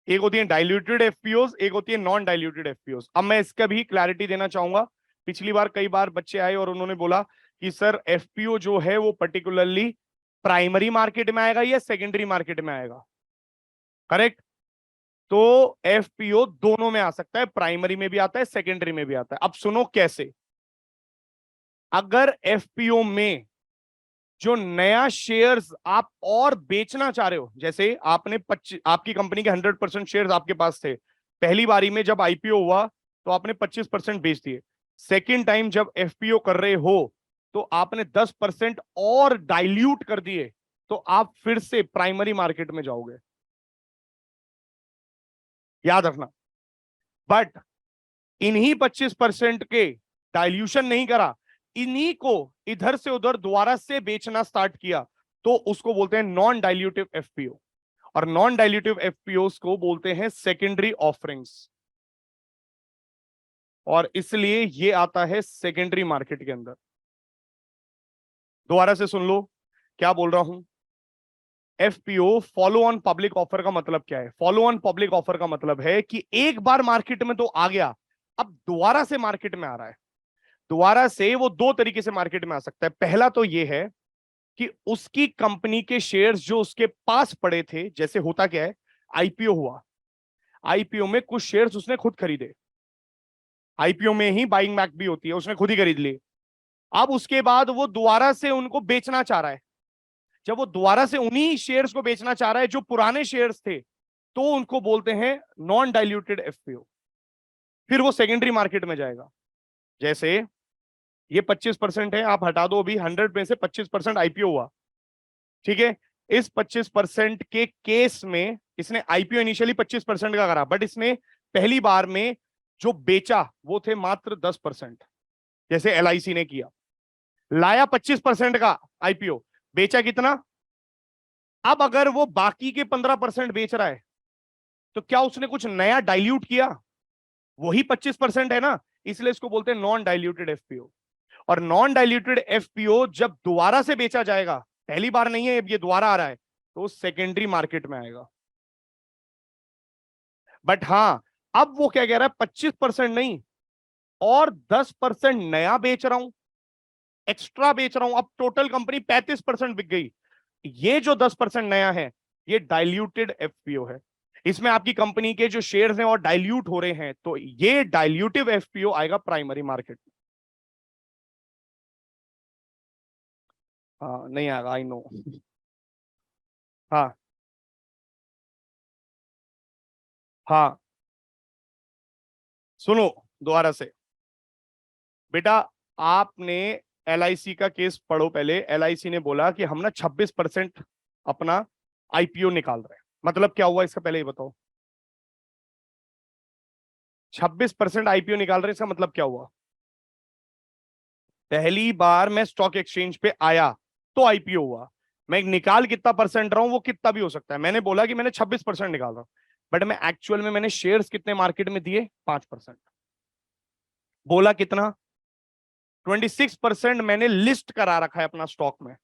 एक होती है डाइल्यूटेड एफपीओज, एक होती है नॉन डाइल्यूटेड एफपीओज। अब मैं इसका भी क्लैरिटी देना चाहूंगा। पिछली बार कई बार बच्चे आए और उन्होंने बोला कि सर एफपीओ जो है वो पर्टिकुलरली प्राइमरी मार्केट में आएगा या सेकेंडरी मार्केट में आएगा? करेक्ट। तो एफपीओ दोनों में आ सकता है, प्राइमरी में भी आता है, सेकेंडरी में भी आता है। अब सुनो कैसे। अगर एफपीओ में जो नया शेयर्स आप और बेचना चाह रहे हो, जैसे आपने आपकी कंपनी के 100% शेयर्स आपके पास थे, पहली बारी में जब आईपीओ हुआ तो आपने 25% बेच दिए। सेकेंड टाइम जब एफपीओ कर रहे हो तो आपने 10% और डाइल्यूट कर दिए, तो आप फिर से प्राइमरी मार्केट में जाओगे, याद रखना। बट इन्हीं 25% के डाइल्यूशन नहीं करा, इन्हीं को इधर से उधर दोबारा से बेचना स्टार्ट किया, तो उसको बोलते हैं नॉन डाइल्यूटिव एफपीओ। और नॉन डाइल्यूटिव एफपीओ को बोलते हैं सेकेंडरी ऑफरिंग्स, और इसलिए ये आता है सेकेंडरी मार्केट के अंदर। दोबारा से सुन लो क्या बोल रहा हूं। FPO follow on public offer का मतलब क्या है? फॉलो ऑन पब्लिक ऑफर का मतलब है कि एक बार मार्केट में तो आ गया, अब दोबारा से मार्केट में आ रहा है। दोबारा से वो दो तरीके से मार्केट में आ सकता है। पहला तो ये है कि उसकी कंपनी के शेयर्स जो उसके पास पड़े थे, जैसे होता क्या है, आईपीओ हुआ, आईपीओ में कुछ शेयर्स उसने खुद खरीदे, आईपीओ में ही बाइंग बैक भी होती है, उसने खुद ही खरीद ली। अब उसके बाद वो दोबारा से उनको बेचना चाह रहा है। जब वो दोबारा से उन्हीं शेयर्स को बेचना चाह रहा है जो पुराने शेयर्स थे, तो उनको बोलते हैं नॉन डाइल्यूटेड एफपीओ। फिर वो सेकेंडरी मार्केट में जाएगा। जैसे ये 25% है, आप हटा दो, अभी 100 में से 25% आईपीओ हुआ, ठीक है। इस 25% के केस में इसने आईपीओ इनिशियली 25% का करा, बट इसने पहली बार में जो बेचा वो थे मात्र 10%, जैसे एलआईसी ने किया, लाया 25% का आईपीओ, बेचा कितना? अब अगर वो बाकी के 15% बेच रहा है तो क्या उसने कुछ नया डाइल्यूट किया? वही 25% है ना, इसलिए इसको बोलते हैं नॉन डाइल्यूटेड एफपीओ। और नॉन डाइल्यूटेड एफपीओ जब दोबारा से बेचा जाएगा, पहली बार नहीं है, ये दोबारा आ रहा है, तो सेकेंडरी मार्केट में आएगा। बट हां, अब वो क्या कह रहा है, 25% नहीं और 10% नया बेच रहा हूं, एक्स्ट्रा बेच रहा हूं, अब टोटल कंपनी 35% बिक गई। ये जो 10% नया है, ये डाइल्यूटेड एफपीओ है। इसमें आपकी कंपनी के जो शेयर्स हैं और डाइल्यूट हो रहे हैं, तो ये डाइल्यूटिव एफपीओ आएगा प्राइमरी मार्केट में। हाँ नहीं आएगा, आई नो। हाँ हाँ, सुनो दोबारा से। बेटा, आपने एलआईसी का केस पढ़ो पहले। एलआईसी ने बोला कि हम ना 26% अपना आईपीओ निकाल रहे हैं। मतलब क्या हुआ इसका पहले ही बताओ। 26% आईपीओ निकाल रहे हैं, इसका मतलब क्या हुआ? पहली बार मैं स्टॉक एक्सचेंज पे आया तो आईपीओ हुआ। मैं निकाल कितना परसेंट रहा हूं वो कितना भी हो सकता है। मैंने बोला कि मैंने 26% निकाल रहा हूं, बट मैं एक्चुअल में मैंने शेयर्स कितने मार्केट में दिए? 5%। बोला कितना? 26% मैंने लिस्ट करा रखा है अपना स्टॉक में।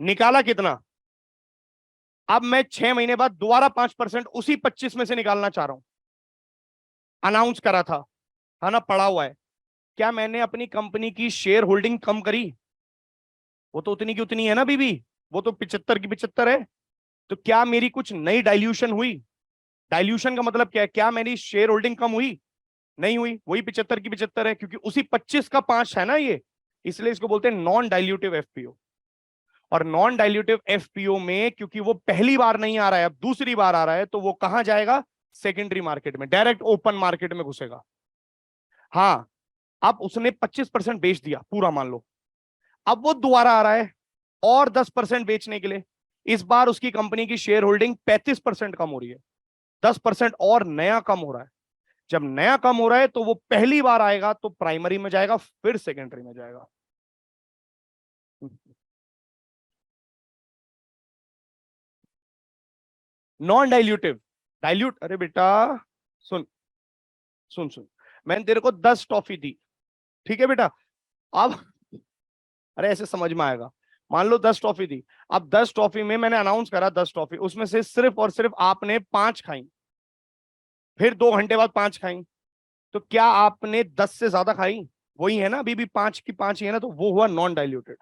निकाला कितना? अब मैं 6 महीने बाद दोबारा 5% उसी 25 में से निकालना चाह रहा हूं। अनाउंस करा था, है ना, पड़ा हुआ है। क्या मैंने अपनी कंपनी की शेयर होल्डिंग कम करी? वो तो उतनी की उतनी है ना बीबी, वो तो 75 की 75 है। तो क्या मेरी कुछ नई डाइल्यूशन हुई? डाइल्यूशन का मतलब क्या है? क्या मेरी शेयर होल्डिंग कम हुई? नहीं हुई, वही 75 की 75 है, क्योंकि उसी 25 का 5 है ना ये। इसलिए इसको बोलते हैं नॉन डाइल्यूटिव एफपीओ। और नॉन डाइल्यूटिव एफपीओ में क्योंकि वो पहली बार नहीं आ रहा है, अब दूसरी बार आ रहा है, तो वो कहां जाएगा? सेकेंडरी मार्केट में, डायरेक्ट ओपन मार्केट में घुसेगा। हाँ, अब उसने 25% बेच दिया पूरा मान लो, अब वो दोबारा आ रहा है और 10% बेचने के लिए। इस बार उसकी कंपनी की शेयर होल्डिंग 35% कम हो रही है, 10% और नया कम हो रहा है। जब नया कम हो रहा है तो वो पहली बार आएगा तो प्राइमरी में जाएगा, फिर सेकेंडरी में जाएगा। नॉन डाइल्यूटिव, डाइल्यूट, अरे बेटा सुन सुन सुन, मैंने तेरे को 10 टॉफी दी, ठीक है बेटा। अब अरे ऐसे समझ में आएगा। मान लो 10 टॉफी दी, अब 10 टॉफी में मैंने अनाउंस करा 10 टॉफी, उसमें से सिर्फ और सिर्फ आपने 5 खाई, फिर 2 घंटे बाद 5 खाई, तो क्या आपने 10 से ज्यादा खाई? वही है ना, अभी भी 5 की 5 ही है ना, तो वो हुआ नॉन डाइल्यूटेड।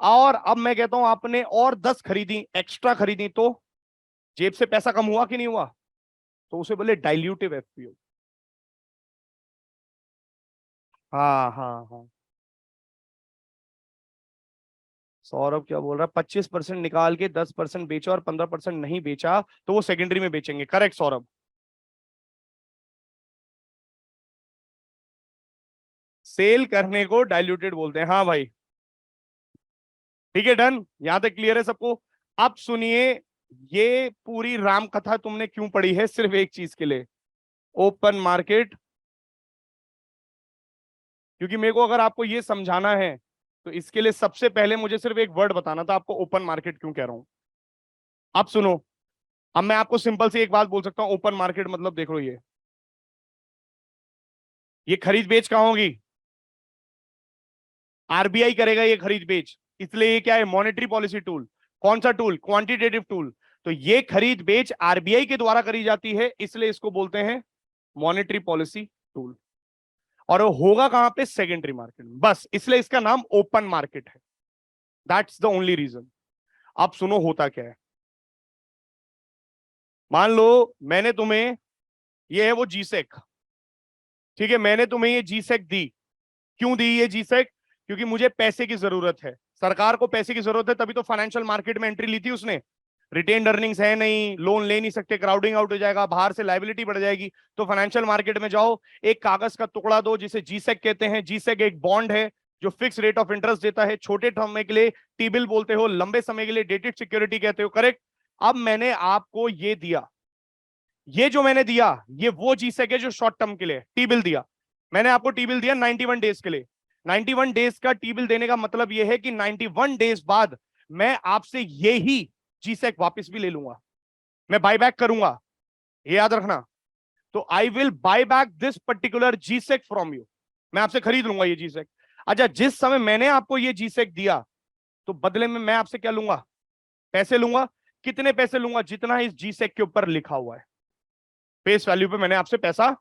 और अब मैं कहता हूं आपने और 10 खरीदी, एक्स्ट्रा खरीदी, तो जेब से पैसा कम हुआ कि नहीं हुआ? तो उसे बोले डाइल्यूटिव एफपीओ। हाँ हाँ हाँ, सौरभ क्या बोल रहा है? 25% निकाल के 10% बेचा और 15% नहीं बेचा तो वो सेकेंडरी में बेचेंगे, करेक्ट सौरभ। सेल करने को डाइल्यूटेड बोलते हैं, हाँ भाई। ठीक है, डन, यहां तक क्लियर है सबको? अब सुनिए, ये पूरी राम कथा तुमने क्यों पढ़ी है? सिर्फ एक चीज के लिए, ओपन मार्केट। क्योंकि मेरे को अगर आपको ये समझाना है तो इसके लिए सबसे पहले मुझे सिर्फ एक वर्ड बताना था आपको, ओपन मार्केट क्यों कह रहा हूं। अब सुनो, अब मैं आपको सिंपल सी एक बात बोल सकता हूं, ओपन मार्केट मतलब देख लो, ये खरीद बेच कहां होगी? आरबीआई करेगा ये खरीद बेच, इसलिए ये क्या है? Monetary policy tool. कौन सा टूल? Quantitative tool. तो ये खरीद बेच आरबीआई के द्वारा करी जाती है, इसलिए इसको बोलते हैं मॉनेटरी पॉलिसी टूल। और वो होगा कहां पे? सेकेंडरी मार्केट में, बस इसलिए इसका नाम ओपन मार्केट है। That's the only reason. अब सुनो होता क्या है। मान लो मैंने तुम्हें, ये है वो जीसेक, ठीक है, मैंने तुम्हें ये जीसेक दी। क्यों दी ये जीसेक? क्योंकि मुझे पैसे की जरूरत है, सरकार को पैसे की जरूरत है, तभी तो फाइनेंशियल मार्केट में एंट्री ली थी उसने। रिटेन अर्निंग्स है नहीं, लोन ले नहीं सकते, क्राउडिंग आउट हो जाएगा, बाहर से लाइबिलिटी बढ़ जाएगी, तो फाइनेंशियल मार्केट में जाओ, एक कागज का टुकड़ा दो जिसे जीसेक कहते हैं। जीसेक एक बॉन्ड है जो फिक्स रेट ऑफ इंटरेस्ट देता है, छोटे समय के लिए टी बिल बोलते हो, लंबे समय के लिए डेटेड सिक्योरिटी कहते हो, करेक्ट। अब मैंने आपको ये दिया, ये जो मैंने दिया ये वो जीसेक है जो शॉर्ट टर्म के लिए टी बिल दिया। मैंने आपको टी बिल दिया 91 डेज के लिए। 91 डेज का टी बिल देने का मतलब यह है कि 91 डेज बाद मैं आपसे ये ही जीसेक वापस भी ले लूंगा, मैं बायबैक करूंगा। ये याद रखना। तो I will buy back this particular G-sec from you, मैं आपसे खरीद लूंगा ये जीसेक। अच्छा, जिस समय मैंने आपको ये जीसेक दिया तो बदले में मैं आपसे क्या लूंगा? पैसे लूंगा। कितने पैसे लूंगा? जितना इस जीसेक के ऊपर लिखा हुआ है, फेस वैल्यू पे मैंने आपसे पैसा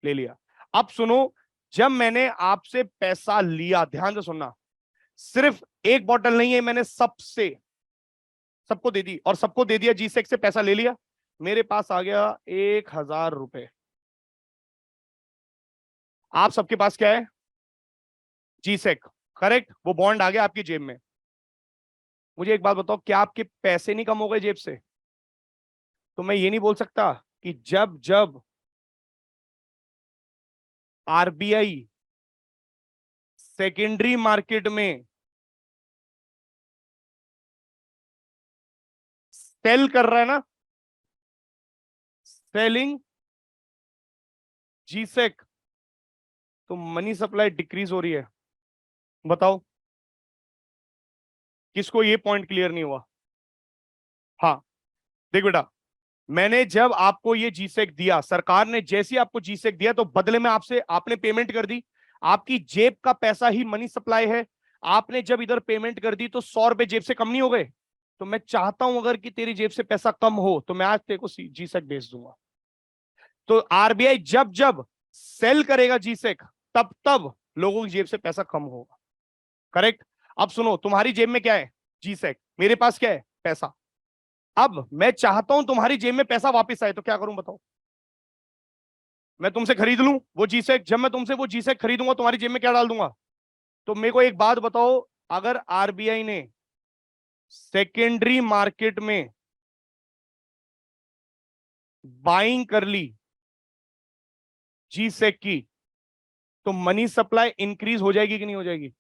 ले लिया। अब सुनो, जब मैंने आपसे पैसा लिया, ध्यान से सुनना, सिर्फ एक बॉटल नहीं है, मैंने सबको दे दी, और सबको दे दिया, जीसेक से पैसा ले लिया, मेरे पास आ गया 1,000 रुपए। आप सबके पास क्या है? जीसेक, करेक्ट, वो बॉन्ड आ गया आपकी जेब में। मुझे एक बात बताओ, क्या आपके पैसे नहीं कम हो गए जेब से? तो मैं ये नहीं बोल सकता कि जब जब आरबीआई सेकेंडरी मार्केट में सेल कर रहा है ना, सेलिंग जीसेक, तो मनी सप्लाई डिक्रीज हो रही है? बताओ, किसको ये पॉइंट क्लियर नहीं हुआ? हाँ, देख बेटा, मैंने जब आपको ये जीसेक दिया, सरकार ने जैसे ही आपको जीसेक दिया, तो बदले में आपसे आपने पेमेंट कर दी, आपकी जेब का पैसा ही मनी सप्लाई है। आपने जब इधर पेमेंट कर दी तो 100 रुपए जेब से कम नहीं हो गए? तो मैं चाहता हूं अगर कि तेरी जेब से पैसा कम हो, तो मैं आज तेरे को जीसेक भेज दूंगा। तो आरबीआई जब जब सेल करेगा जीसेक, तब तब लोगों की जेब से पैसा कम होगा, करेक्ट। अब सुनो, तुम्हारी जेब में क्या है? जीसेक, मेरे पास क्या है? पैसा। अब मैं चाहता हूं तुम्हारी जेब में पैसा वापस आए, तो क्या करूं बताओ? मैं तुमसे खरीद लूं वो जीसेक, जब मैं तुमसे वो जीसेक खरीदूंगा तुम्हारी जेब में क्या डाल दूंगा? तो मेरे को एक बात बताओ, अगर आरबीआई ने सेकेंडरी मार्केट में बाइंग कर ली जीसेक की, तो मनी सप्लाई इंक्रीज हो जाएगी कि नहीं हो जाएगी?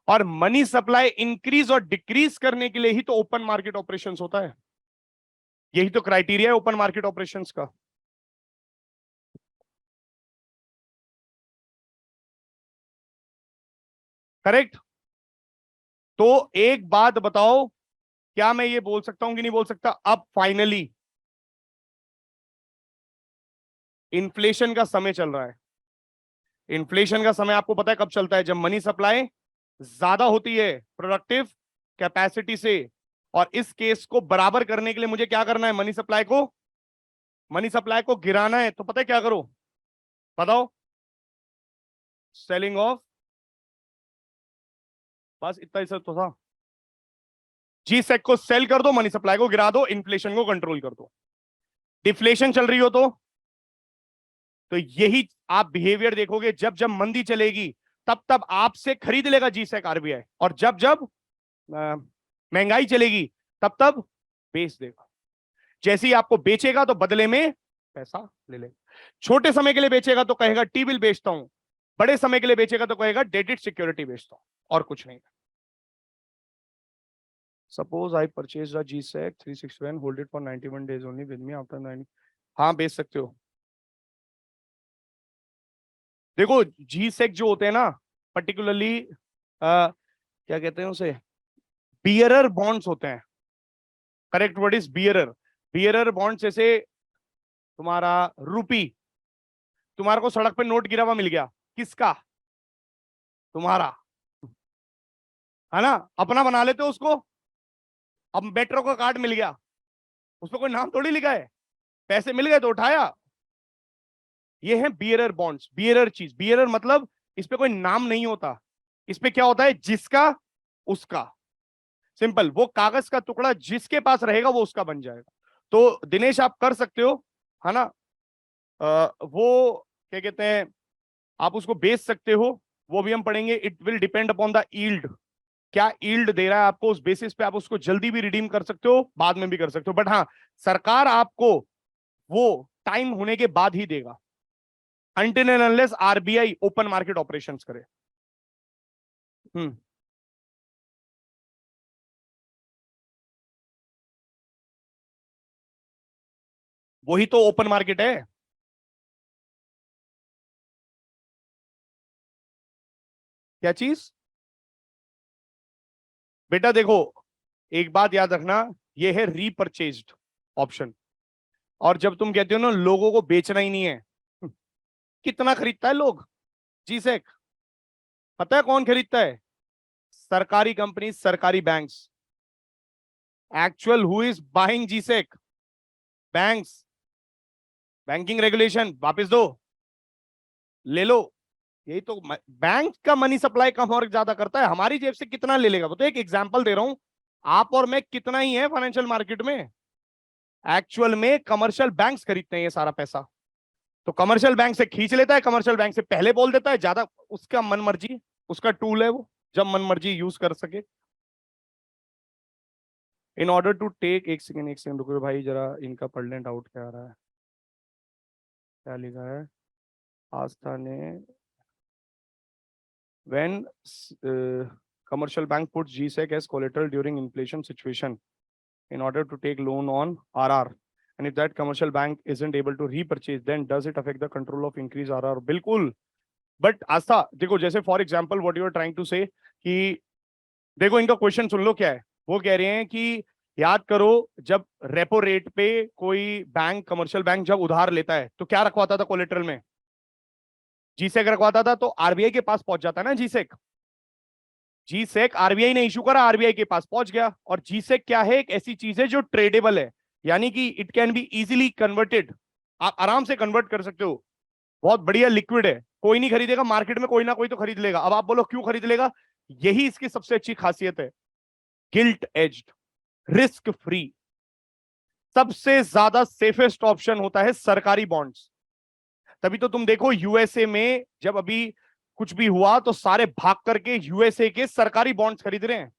और मनी सप्लाई इंक्रीज और डिक्रीज करने के लिए ही तो ओपन मार्केट ऑपरेशंस होता है, यही तो क्राइटेरिया है ओपन मार्केट ऑपरेशंस का, करेक्ट। तो एक बात बताओ, क्या मैं ये बोल सकता हूं कि नहीं बोल सकता, अब फाइनली इन्फ्लेशन का समय चल रहा है। इन्फ्लेशन का समय आपको पता है कब चलता है? जब मनी सप्लाई ज्यादा होती है प्रोडक्टिव कैपेसिटी से। और इस केस को बराबर करने के लिए मुझे क्या करना है? मनी सप्लाई को गिराना है। तो पता है क्या करो? बताओ, सेलिंग ऑफ, बस इतना ही सब तो था। जी सेक को सेल कर दो, मनी सप्लाई को गिरा दो, इन्फ्लेशन को कंट्रोल कर दो। डिफ्लेशन चल रही हो तो यही आप बिहेवियर देखोगे, जब जब मंदी चलेगी तब तब आपसे खरीद लेगा जीसेक आरबीआई, और जब जब महंगाई चलेगी तब तब बेच देगा। जैसे ही आपको बेचेगा तो बदले में पैसा ले लेगा। छोटे समय के लिए बेचेगा तो कहेगा टी बिल बेचता हूं, बड़े समय के लिए बेचेगा तो कहेगा डेबिट सिक्योरिटी बेचता हूं, और कुछ नहीं। Suppose I purchase a G-sec 361, hold it for 91 days only with me after 90। हाँ, बेच सकते हो। देखो, जी सेक जो होते हैं ना, पर्टिकुलरली क्या कहते हैं उसे, बियरर बॉन्ड्स होते हैं, correct word is bearer. Bearer bonds जैसे तुम्हारा रूपी, तुम्हारे को सड़क पे नोट गिरा हुआ मिल गया, किसका? तुम्हारा, है ना? अपना बना लेते हो उसको। अब मेट्रो का कार्ड मिल गया, उसमें कोई नाम थोड़ी लिखा है, पैसे मिल गए तो उठाया। ये है बियरर बॉन्ड्स, बियरर चीज, बियरर मतलब इस पे कोई नाम नहीं होता, इस पे क्या होता है? जिसका उसका, सिंपल। वो कागज का टुकड़ा जिसके पास रहेगा वो उसका बन जाएगा। तो दिनेश आप कर सकते हो, है ना? वो क्या कहते हैं, आप उसको बेच सकते हो, वो भी हम पढ़ेंगे। It will depend upon the yield, क्या ईल्ड दे रहा है आपको, उस बेसिस पे आप उसको जल्दी भी रिडीम कर सकते हो, बाद में भी कर सकते हो, बट हाँ, सरकार आपको वो टाइम होने के बाद ही देगा, until and unless RBI open market operations करे। हम्म, वही तो ओपन मार्केट है। क्या चीज? बेटा देखो, एक बात याद रखना, ये है रीपर्चेज्ड ऑप्शन। और जब तुम कहते हो ना लोगों को बेचना ही नहीं है, कितना खरीदता है लोग जीसेक? पता है कौन खरीदता है? सरकारी कंपनी, सरकारी banks. Actual who is buying G-sec? Banks. Banking regulation वापस दो, ले लो। यही तो बैंक का मनी सप्लाई कम और ज्यादा करता है, हमारी जेब से कितना ले लेगा वो? तो एक एग्जांपल दे रहा हूं, आप और मैं कितना ही है फाइनेंशियल मार्केट में, एक्चुअल में कमर्शियल बैंक्स खरीदते हैं ये सारा पैसा। तो कमर्शियल बैंक से खींच लेता है, कमर्शियल बैंक से पहले बोल देता है ज्यादा, उसका मन मर्जी, उसका टूल है वो, जब मन मर्जी यूज कर सके। इन ऑर्डर टू टेक, एक सेकंड रुको भाई, जरा इनका पढ़ लें, डाउट क्या आ रहा है, क्या लिखा है आस्था ने। When commercial bank puts GSEC as collateral during inflation situation in order to take loan on RR, and if that commercial bank isn't able to repurchase, then does it affect the control of increase RR? बिल्कुल। But Aastha देखो, जैसे for example what you are trying to say कि देखो इनका question सुन लो क्या है। वो कह रहे हैं कि याद करो, जब रेपो रेट पे कोई बैंक, कमर्शियल बैंक जब उधार लेता है तो क्या रखवाता था कोलेटरल में? जीसेक रखवाता था। तो आरबीआई के पास पहुंच जाता है ना जीसेक। जीसेक आरबीआई ने इशू करा, आरबीआई के पास पहुंच गया। और जीसेक क्या है? एक ऐसी चीज है जो ट्रेडेबल है, यानी कि it can be easily converted, आप आराम से कन्वर्ट कर सकते हो। बहुत बढ़िया लिक्विड है, कोई नहीं खरीदेगा, मार्केट में कोई ना कोई तो खरीद लेगा। अब आप बोलो क्यों खरीद लेगा? यही इसकी सबसे अच्छी खासियत है, गिल्ट एज्ड, रिस्क फ्री। सबसे ज्यादा सेफेस्ट ऑप्शन होता है सरकारी बॉन्ड्स। तभी तो तुम देखो यूएसए में जब अभी कुछ भी हुआ तो सारे भाग करके यूएसए के सरकारी बॉन्ड्स खरीद रहे हैं।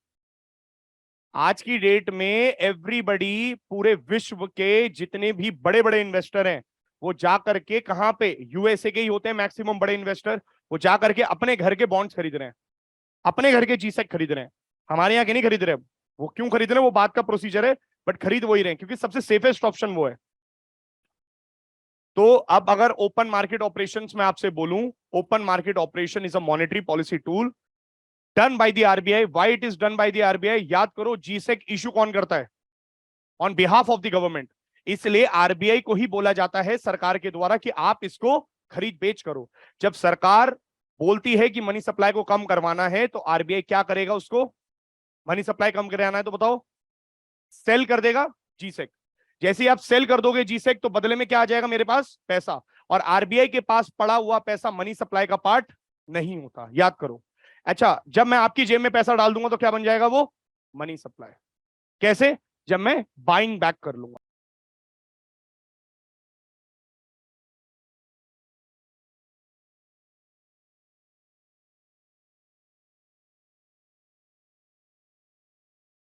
आज की डेट में एवरीबडी, पूरे विश्व के जितने भी बड़े बड़े इन्वेस्टर हैं, वो जा करके कहां पे? यूएसए के ही होते हैं मैक्सिमम बड़े इन्वेस्टर। वो जा करके अपने घर के बॉन्ड्स खरीद रहे हैं, अपने घर के जीसेक खरीद रहे हैं। हमारे यहाँ के नहीं खरीद रहे। वो क्यों खरीद रहे हैं वो बात का प्रोसीजर है, बट खरीद वही रहे हैं क्योंकि सबसे सेफेस्ट ऑप्शन वो है। तो अब अगर ओपन मार्केट ऑपरेशंस में आपसे बोलूं, open market operation is a monetary policy tool done by the RBI. Why it is done by the RBI? याद करो, जीसेक इशू कौन करता है? On behalf of the government. इसलिए आरबीआई को ही बोला जाता है सरकार के द्वारा कि आप इसको खरीद बेच करो। जब सरकार बोलती है कि मनी सप्लाई को कम करवाना है तो आरबीआई क्या करेगा? उसको मनी सप्लाई कम कराना है तो बताओ, सेल कर देगा जीसेक। जैसे ही आप सेल कर दोगे जीसेक तो बदले में क्या आ जाएगा मेरे पास? पैसा। और आरबीआई के पास पड़ा हुआ पैसा मनी सप्लाई का पार्ट नहीं होता, याद करो। अच्छा, जब मैं आपकी जेब में पैसा डाल दूंगा तो क्या बन जाएगा? वो मनी सप्लाई। कैसे? जब मैं बाइंग बैक कर लूंगा।